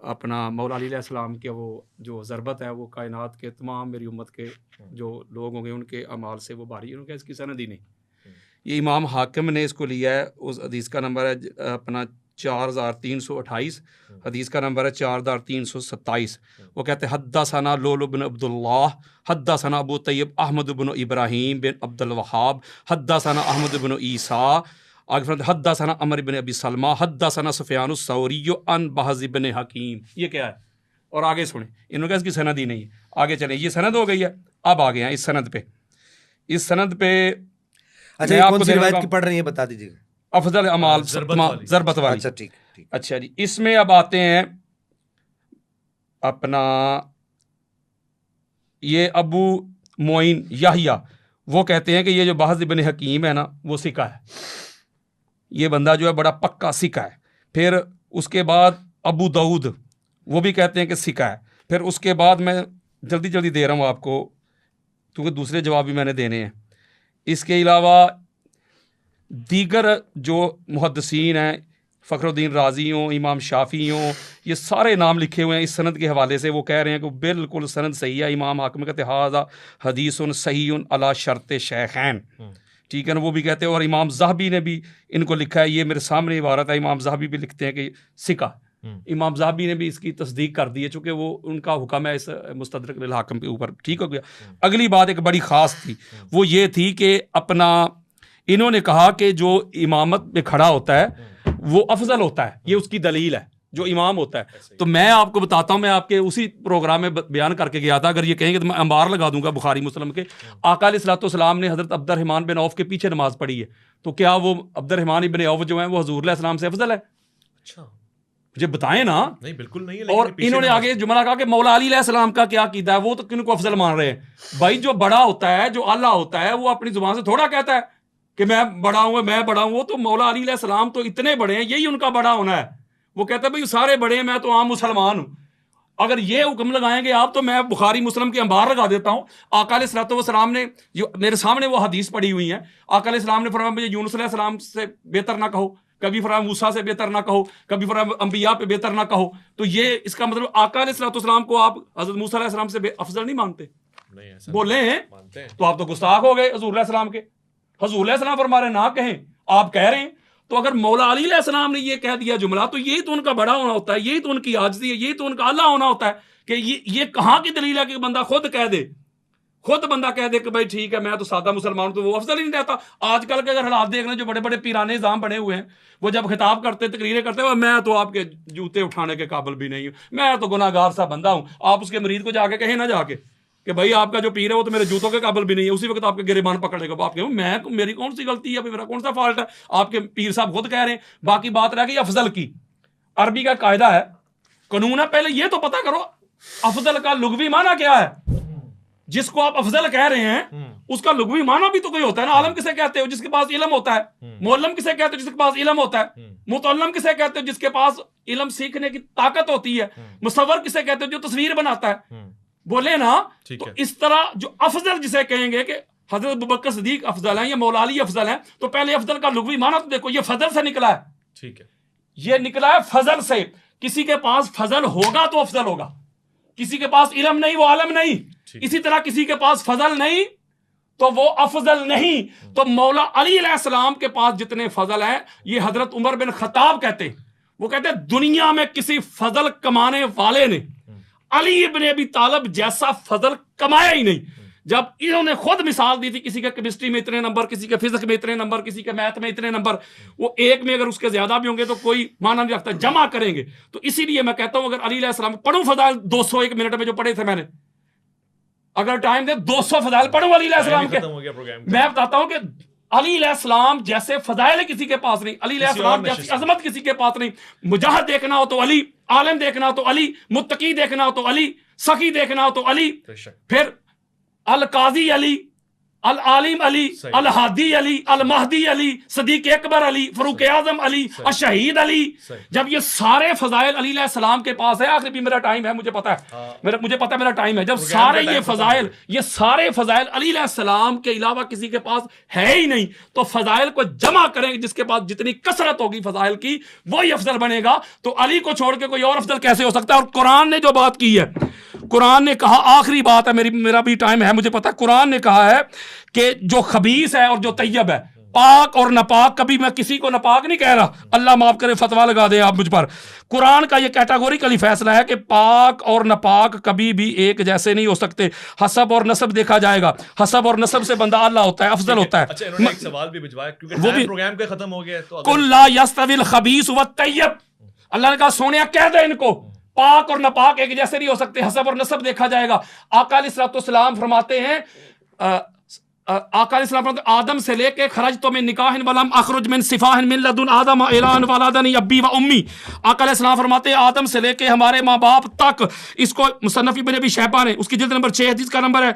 اپنا مولا علی علیہ السلام کے وہ جو ضربت ہے وہ کائنات کے تمام میری امت کے جو لوگ ہوں گے ان کے اعمال سے وہ بھاری. انہوں نے کہا اس کی سند ہی نہیں, یہ امام حاکم نے اس کو لیا ہے، اس حدیث کا نمبر ہے اپنا 4328، حدیث کا نمبر ہے 4327۔ وہ کہتے ہیں حدثنا لؤلؤ بن عبد اللہ حدثنا ابو طیب احمد بن ابراہیم بن عبد الوہاب حدثنا احمد بن عیسیٰ، حدثنا عمرو بن ابی سلمہ حدثنا سفیان الثوری عن بہز بن حکیم۔ یہ کیا ہے؟ اور آگے سنیں، انہوں نے کہا اس کی سند ہی نہیں ہے، آگے چلیں، یہ سند ہو گئی ہے۔ اب آگے ہیں اس سند پہ، اس سند پہ اچھا یہ کون سی روایت کی پڑھ رہی ہیں بتا دیجیے گا؟ افضل اعمال ضربت والی۔ اچھا ٹھیک۔ اچھا جی، اس میں اب آتے ہیں اپنا یہ ابو معین یحییٰ، وہ کہتے ہیں کہ یہ جو بہز بن حکیم ہے نا وہ ثقہ ہے، یہ بندہ جو ہے بڑا پکا ثقہ ہے۔ پھر اس کے بعد ابو داؤد وہ بھی کہتے ہیں کہ ثقہ ہے۔ پھر اس کے بعد میں جلدی جلدی دے رہا ہوں آپ کو کیونکہ دوسرے جواب بھی میں نے دینے ہیں۔ اس کے علاوہ دیگر جو محدثین ہیں، فخر الدین رازی ہوں، امام شافعی ہوں، یہ سارے نام لکھے ہوئے ہیں اس سند کے حوالے سے، وہ کہہ رہے ہیں کہ بالکل سند صحیح ہے۔ امام حاکم کہتے ہیں ھذا حدیث صحیح علی شرط شیخین، ٹھیک ہے نا، وہ بھی کہتے ہیں۔ اور امام ذہبی نے بھی ان کو لکھا ہے، یہ میرے سامنے عبارت ہے، امام ذہبی بھی لکھتے ہیں کہ ثقہ۔ امام ذہبی نے بھی اس کی تصدیق کر دی ہے چونکہ وہ ان کا حکم ہے اس مستدرک للحاکم کے اوپر، ٹھیک ہو گیا۔ اگلی بات ایک بڑی خاص تھی، وہ یہ تھی کہ اپنا انہوں نے کہا کہ جو امامت میں کھڑا ہوتا ہے وہ افضل ہوتا ہے، یہ اس کی دلیل ہے جو امام ہوتا ہے۔ تو میں آپ کو بتاتا ہوں، میں آپ کے اسی پروگرام میں بیان کر کے گیا تھا، اگر یہ کہیں گے تو میں انبار لگا دوں گا بخاری مسلم کے۔ آقا علیہ الصلوۃ والسلام نے حضرت عبد الرحمن بن عوف کے پیچھے نماز پڑھی ہے، تو کیا وہ عبد الرحمن بن عوف جو ہیں وہ حضور علیہ السلام سے افضل ہے؟ اچھا مجھے بتائیں نا۔ نہیں بالکل نہیں ہے۔ اور انہوں نے آگے جملہ کہا کہ مولا علی علیہ السلام کا کیا عقیدہ ہے، وہ تو کن کو افضل مان رہے ہیں؟ بھائی جو بڑا ہوتا ہے، جو اعلیٰ ہوتا ہے، وہ اپنی زبان سے تھوڑا کہتا ہے کہ میں بڑا ہوں، میں بڑا ہوں۔ وہ تو مولا علی علیہ السلام تو اتنے بڑے ہیں، یہی ان کا بڑا ہونا ہے۔ وہ کہتا ہے بھائی سارے بڑے ہیں، میں تو عام مسلمان ہوں۔ اگر یہ حکم لگائیں گے آپ تو میں بخاری مسلم کے انبار لگا دیتا ہوں۔ آقا علیہ الصلوۃ والسلام نے جو میرے سامنے وہ حدیث پڑھی ہوئی ہیں، آقا علیہ السلام نے فرمایا مجھے یونس علیہ السلام سے بہتر نہ کہو، کبھی فرمایا موسیٰ سے بہتر نہ کہو، کبھی فرمایا انبیاء پہ بہتر نہ کہو۔ تو یہ اس کا مطلب آقا علیہ الصلوۃ والسلام کو آپ حضرت موسیٰ علیہ السلام سے افضل نہیں مانتے؟ بولے ہیں تو آپ تو گستاخ ہو گئے حضور علیہ السلام کے۔ حضور علیہ السلام فرما رہے نہ کہیں، آپ کہہ رہے ہیں۔ تو اگر مولا علی علیہ السلام نے یہ کہہ دیا جملہ، تو یہی تو ان کا بڑا ہونا ہوتا ہے، یہی تو ان کی عاجزی ہے، یہی تو ان کا اللہ ہونا ہوتا ہے کہ یہ کہاں کی دلیل ہے کہ بندہ خود کہہ دے، خود بندہ کہہ دے کہ بھائی ٹھیک ہے میں تو سادہ مسلمان ہوں، تو وہ افضل ہی نہیں رہتا۔ آج کل کے اگر حالات دیکھ لیں، جو بڑے بڑے پیرانے نظام بنے ہوئے ہیں، وہ جب خطاب کرتے، تقریریں کرتے ہیں، میں تو آپ کے جوتے اٹھانے کے قابل بھی نہیں ہوں، میں تو گناہ گار سا بندہ ہوں۔ آپ اس کے مرید کو جا کے کہیں نہ جا کے کہ بھائی آپ کا جو پیر ہے وہ تو میرے جوتوں کے قابل بھی نہیں ہے، اسی وقت آپ کے گریبان پکڑے گا، آپ کہیں میں میری کون سی غلطی ہے، میرا کون سا فالٹ ہے؟ آپ کے پیر صاحب خود کہہ رہے ہیں۔ باقی بات رہ گئی افضل کی۔ عربی کا قاعدہ ہے، قانون ہے، پہلے یہ تو پتہ کرو افضل کا لغوی معنی کیا ہے۔ جس کو آپ افضل کہہ رہے ہیں اس کا لغوی معنی بھی تو کوئی ہوتا ہے نا۔ عالم کسے کہتے ہو؟ جس کے پاس علم ہوتا ہے۔ معلم کسے کہتے ہو؟ جس کے پاس علم ہوتا ہے۔ متعلم کسے کہتے ہو؟ جس کے پاس علم سیکھنے کی طاقت ہوتی ہے۔ مصور کسے کہتے ہو؟ جو تصویر بناتا ہے۔ بولے نا، تو اس طرح جو افضل جسے کہیں گے کہ حضرت ابوبکر صدیق افضل ہیں یا مولا علی افضل ہیں، تو پہلے افضل کا لغوی معنی تو دیکھو، یہ فضل سے نکلا ہے۔ ٹھیک ہے، یہ نکلا ہے فضل سے۔ کسی کے پاس فضل ہوگا تو افضل ہوگا، کسی کے پاس علم نہیں وہ عالم نہیں، اسی طرح کسی کے پاس فضل نہیں تو وہ افضل نہیں۔ تو مولا علی علیہ السلام کے پاس جتنے فضل ہیں، یہ حضرت عمر بن خطاب کہتے ہیں، وہ کہتے ہیں دنیا میں کسی فضل کمانے والے نے علی ابن ابی طالب جیسا فضل کمایا ہی نہیں۔ جب انہوں نے خود مثال دی تھی، کسی کے کیمسٹری میں اتنے نمبر، کسی کے فزکس میں اتنے نمبر، کسی کے میتھ میں اتنے نمبر، وہ ایک میں اگر اس کے زیادہ بھی ہوں گے تو کوئی معنی نہیں رکھتا، جمع کریں گے۔ تو اسی لیے میں کہتا ہوں اگر علی علیہ السلام پڑھوں فضائل 201 منٹ میں جو پڑھے تھے میں نے، اگر ٹائم دے 200 فضائل پڑھوں علی علیہ السلام کے، میں بتاتا ہوں کہ علی علیہ السلام جیسے فضائل کسی کے پاس نہیں، علی علیہ السلام جیسی عظمت کسی کے پاس نہیں۔ مجاہد دیکھنا ہو تو علی، عالم دیکھنا ہو تو علی، متقی دیکھنا ہو تو علی، سخی دیکھنا ہو تو علی، پھر القاضی علی، العالم علی، الہادی علی، المہدی علی، صدیق اکبر علی، فاروق اعظم علی، الشہید علی۔ جب یہ سارے فضائل علی علیہ السلام کے پاس ہے، آخری بھی میرا ٹائم ہے، مجھے پتا ہے، مجھے پتا ہے میرا ٹائم ہے، جب سارے یہ سارے فضائل علی علیہ السلام کے علاوہ کسی کے پاس ہے ہی نہیں، تو فضائل کو جمع کریں گے، جس کے پاس جتنی کثرت ہوگی فضائل کی وہی افضل بنے گا۔ تو علی کو چھوڑ کے کوئی اور افضل کیسے ہو سکتا ہے؟ اور قرآن نے جو بات کی ہے، قرآن نے کہا، آخری بات ہے، میرا بھی ٹائم ہے، مجھے پتا ہے، قرآن نے کہا ہے کہ جو خبیث ہے اور جو طیب ہے، پاک اور ناپاک، کبھی میں کسی کو ناپاک نہیں کہہ رہا، اللہ معاف کرے فتویٰ لگا دیں آپ مجھ پر. قرآن کا یہ کیٹاگوریکلی فیصلہ ہے کہ پاک اور ناپاک کبھی بھی ایک جیسے نہیں ہو سکتے. حسب اور نسب دیکھا جائے گا، حسب اور نسب سے بندہ اللہ ہوتا ہے، افضل ہوتا ہے. اچھا انہوں نے ایک سوال بھی بھجوایا کیونکہ ٹائم پروگرام کا ختم ہو گیا ہے، تو کل لا یستوی الخبیث والطیب، اللہ نے کہا سونیا کہہ دے ان کو پاک اور ناپاک ایک جیسے نہیں ہو سکتے، حسب اور نسب دیکھا جائے گا. آقا علیہ السلام فرماتے ہیں، آقا علیہ السلام فرماتے ہیں آدم سے لے کے خرجت من نکاح ولم اخرج من صفاح من لدن آدم اعلان ولادنی ابی و امی. آقا علیہ السلام فرماتے ہیں آدم سے لے کے ہمارے ماں باپ تک. اس کو مصنف ابن ابی شیبہ نے اس کی جلد نمبر 6 حدیث کا نمبر ہے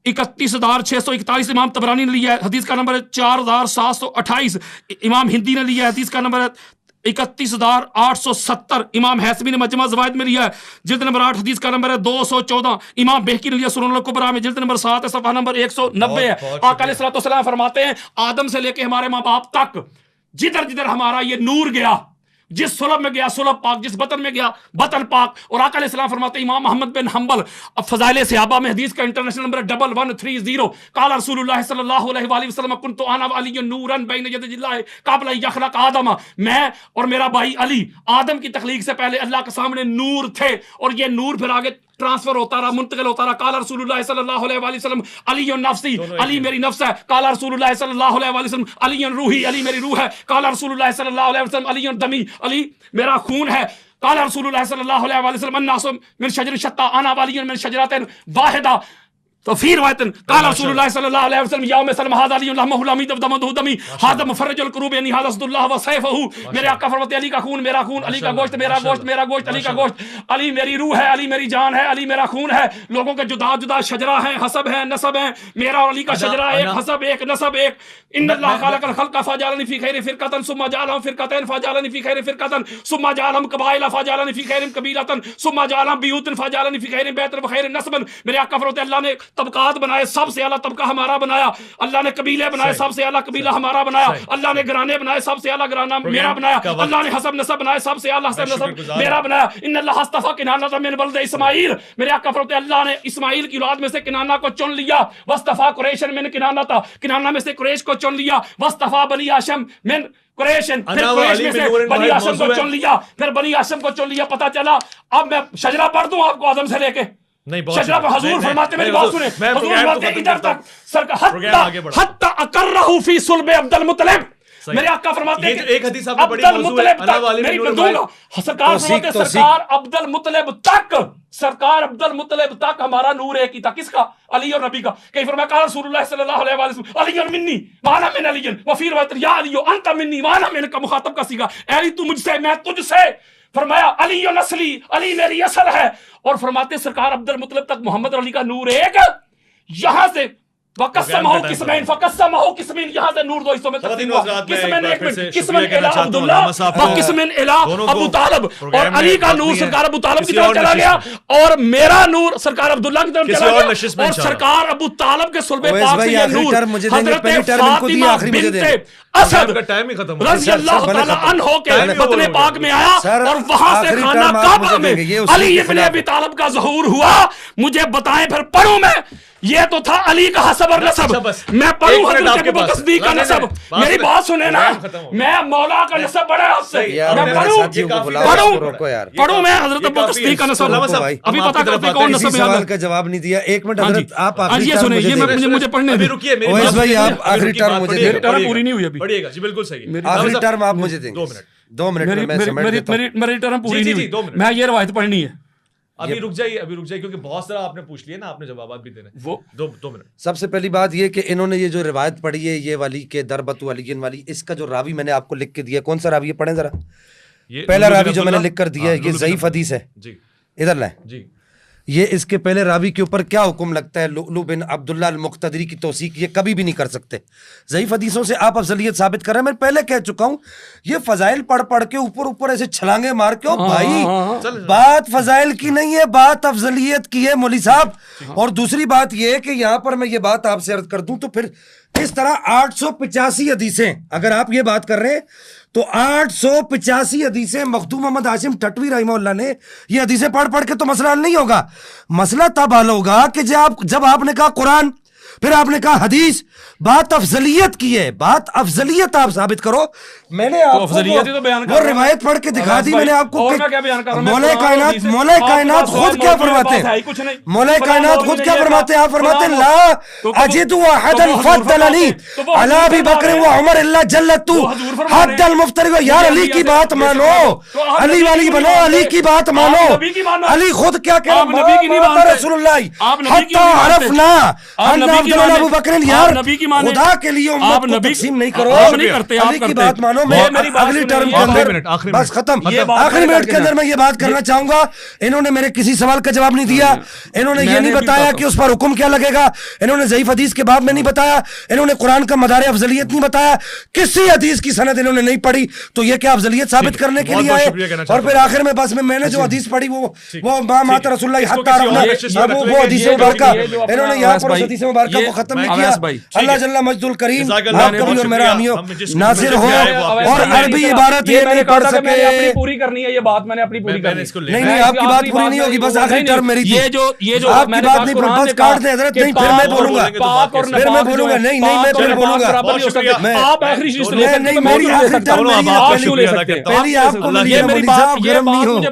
31,641، امام طبرانی نے لیا ہے حدیث کا نمبر ہے 4,728، امام ہندی نے لیا ہے حدیث کا نمبر ہے 31,870، امام حیثمی نے مجمع زوائد میں لیا ہے جلد نمبر 8 حدیث کا نمبر ہے 214، امام بہقی نے لیا سنن الکبریٰ میں جلد نمبر 7 صفحہ نمبر 190 ہے. آقا علیہ السلام فرماتے ہیں آدم سے لے کے ہمارے ماں باپ تک جدھر جدھر ہمارا یہ نور گیا، جس سلب میں گیا سلب پاک، جس بطن میں گیا بطن پاک. اور آقا علیہ السلام فرماتے ہیں امام محمد بن حنبل فضائل صحابہ میں حدیث کا انٹرنیشنل نمبر 1130، قال رسول اللہ صلی اللہ علیہ وآلہ وسلم کنت انا وعلی نورا بین یدی اللہ قبل ان یخلق آدم، میں اور میرا بھائی علی آدم کی تخلیق سے پہلے اللہ کے سامنے نور تھے، اور یہ نور پھر آگے ٹرانسفر ہوتا رہا، منتقل ہوتا رہا. قال رسول اللہ صلی اللہ علیہ وآلہ وسلم علی نفسی، علی میری نفس ہے. قال رسول اللہ صلی اللہ علیہ وآلہ وسلم علی روحی، علی میری روح ہے. قال رسول اللہ صلی اللہ علیہ وسلم علی دمی، علی میرا خون ہے. قال رسول اللہ صلی اللہ علیہ وآلہ وسلم الناس من شجر شتى انا ولی من شجرۃ واحدہ. تو پھر روایتن قال رسول اللہ صلی اللہ علیہ وسلم یوم سلم هذا علی لحمه لمی دمه دمی هذا مفرج القروب یعنی هذا اسد اللہ وسیفه. میرے آقا فرماتے علی کا خون میرا خون، علی کا گوشت میرا گوشت، میرا گوشت علی کا گوشت. علی میری روح ہے، علی میری جان ہے، علی میرا خون ہے. لوگوں کے جدا جدا شجرہ ہیں، حسب ہیں، نسب ہیں. میرا اور علی کا شجرہ ایک، حسب ایک، نسب ایک. ان اللہ خلق الخلق فجعلني في خير فرقة ثم جعلهم فرقتين فجعلني في خير فرقة ثم جعلهم قبائل فجعلني في خير قبيلة ثم جعلهم بيوت فجعلني في خير بيت وخير نسب. میرے آقا فرماتے اللہ نے طبقات بنائے، سب سے اعلیٰ طبقہ ہمارا بنایا. اللہ نے قبیلے بنائے، سب سے اعلیٰ قبیلہ ہمارا بنایا. اللہ نے گھرانے بنائے، سب سے اعلیٰ گھرانہ میرا بنایا. اللہ نے حسب نسب بنائے، سب سے اعلیٰ حسب نسب میرا بنایا. ان اللہ اصطفى کنانہ من ولد اسماعیل. میرے آقا فرماتے اللہ نے اسماعیل کی اولاد میں سے کنانہ کو چن لیا. واصطفى قریش من کنانہ، کنانہ میں سے قریش کو چن لیا. واصطفى بنی ہاشم من قریشن، پھر قریش میں سے بنی ہاشم کو چن لیا، پھر بنی ہاشم کو چن لیا. پتہ چلا اب میں شجرہ پڑھ دوں آپ کو آدم سے لے کے. شجرہ پر حضور فرماتے میری بات سنیں، حضور فرماتے ادھر تک حتی اقرہ فی صلب عبد المطلب. میرے آقا فرماتے ہیں ایک حدیث آپ نے بڑی موضوع ہے میری بدوں گا. سرکار فرماتے ہیں سرکار عبد المطلب تک، سرکار عبد المطلب تک ہمارا نور ایک ہی تھا. کس کا؟ علی اور نبی کا. کہیں فرمایا قال رسول اللہ صلی اللہ علیہ وسلم علی منی وانا من علی وفی روایت یا علی انت منی وانا من کا مخاطب کا صیغہ، اے علی تو مجھ سے میں تجھ سے. فرمایا علی نسلی، علی میری اصل ہے. اور فرماتے سرکار عبد المطلب تک محمد علی کا نور ایک. یہاں سے وقسمہ قسمین فقسمہ قسمین، یہاں سے نور دو حصوں میں تقسیم ہوا. قسمین ایک منٹ، قسمین الی عبداللہ و قسمین الی ابو طالب. اور علی کا نور سرکار ابو طالب کی طرف چلا گیا، اور میرا نور سرکار عبداللہ کی طرف چلا گیا. اور سرکار ابو طالب کے صلب پاک سے یہ نور حضرت فاطمہ بنت اسد رضی اللہ تعالی عنہ کے بطن پاک میں آیا، اور وہاں سے خانہ کعبہ میں علی ابن ابی طالب کا ظہور ہوا. مجھے بتائیں پھر پڑھوں میں، یہ تو تھا علی کا حسب اور نسب. میں پڑھوں حضرت ابوبکر صدیق کا نسب. میری بات سنیں نا، میں مولا کا نسب بڑا ہے آپ سے. میں پڑھوں میں حضرت ابوبکر صدیق کا نسب. ابھی پتہ کرتے کون نسب ہے. سوال کا جواب نہیں دیا. ایک منٹ حضرت آپ یہ سنیں، یہ مجھے پڑھنے دیں. اویس بھائی آپ آخری ٹرم مجھے دیں. ٹرم پوری نہیں ہوئی ابھی. پڑھیے گا جی، بالکل صحیح. آخری ٹرم آپ مجھے دیں. 2 منٹ میری ٹرم پوری نہیں ہوئی. میں یہ روایت پڑھنی ہے. ابھی رک جائیے کیونکہ بہت سارا آپ نے پوچھ لیا نا، آپ نے جوابات بھی دینے. وہ 2 منٹ. سب سے پہلی بات یہ کہ انہوں نے یہ جو روایت پڑھی ہے یہ والی کہ دربت علی والی، اس کا جو راوی میں نے آپ کو لکھ کے دیا کون سا راوی ہے پڑھیں ذرا. پہلا راوی جو میں نے لکھ کر دیا ہے یہ ضعیف حدیث ہے جی، ادھر لائیں جی. یہ اس کے پہلے راوی کے اوپر کیا حکم لگتا ہے؟ لؤلؤ بن عبداللہ المقتدری کی توثیق یہ کبھی بھی نہیں کر سکتے. ضعیف حدیثوں سے آپ افضلیت ثابت کر رہے ہیں. میں پہلے کہہ چکا ہوں یہ فضائل پڑھ کے اوپر ایسے چھلانگے مار کے بھائی بات فضائل کی نہیں ہے، بات افضلیت کی ہے مولوی صاحب. اور دوسری بات یہ ہے کہ یہاں پر میں یہ بات آپ سے عرض کر دوں تو پھر اس طرح 885 حدیثیں اگر آپ یہ بات کر رہے ہیں تو 885 حدیثیں مخدوم محمد ہاشم ٹھٹوی رحمہ اللہ نے یہ حدیثیں پڑھ کے تو مسئلہ حل نہیں ہوگا. مسئلہ تب حل ہوگا کہ جب آپ نے کہا قرآن، پھر آپ نے کہا حدیث، بات افضلیت کی ہے, بات افضلیت آپ ثابت کرو. میں نے آپ کو وہ روایت پڑھ کے دکھا دی, میں نے آپ کو. مولا کائنات خود کیا فرماتے ہیں, مولا کائنات خود کیا فرماتے ہیں, آپ فرماتے ہیں لا اجد احدا فضلنی علی ابی بکر و عمر الا جلت حد المفتری. یار علی کی بات مانو, علی والی بنو, علی کی بات مانو. علی خود کیا کہہ رہا ہے رسول اللہ حتی عرفنا ان عبداللہ ابو بکر. یار خدا کے لیے امت کو تقسیم نہیں کرو, علی کی بات مانو. میں اگلی ٹرم کے اندر بس ختم, آخری منٹ کے اندر میں یہ بات کرنا چاہوں گا. انہوں نے میرے کسی سوال کا جواب نہیں دیا, انہوں نے یہ نہیں بتایا کہ اس پر حکم کیا لگے گا, انہوں نے ضعیف حدیث کے باب میں نہیں بتایا, انہوں نے قرآن کا مدار افضلیت نہیں بتایا, کسی حدیث کی سند انہوں نے نہیں پڑھی. تو یہ کیا افضلیت ثابت کرنے کے لیے آئے. اور پھر آخر میں بس میں نے جو حدیث پڑھی وہ مات رسول اللہ حتی عرفنا, وہ حدیث مبارکہ انہوں نے یہاں پر حدیث مبارکہ کو ختم نہیں کیا. اللہ جل مجد الکریم آپ کا بھی اور میرا امیوں ناصر ہو. اور عربی عبارت یہ نہیں پڑھ سکے, پوری کرنی ہے یہ بات, میں نے اپنی پوری کرنی. نہیں آپ کی بات پوری نہیں ہوگی, بس آخری ٹرم میری تھی. آپ کی بات نہیں, بس کاٹ دیں حضرت. نہیں پھر میں بولوں گا, پھر میں بولوں گا. نہیں میں پھر بولوں گا. آپ آخری چیز نہیں, میری آخری ٹرم پہلی آپ کو ملی ہے. مولوی صاحب گرم نہیں ہو.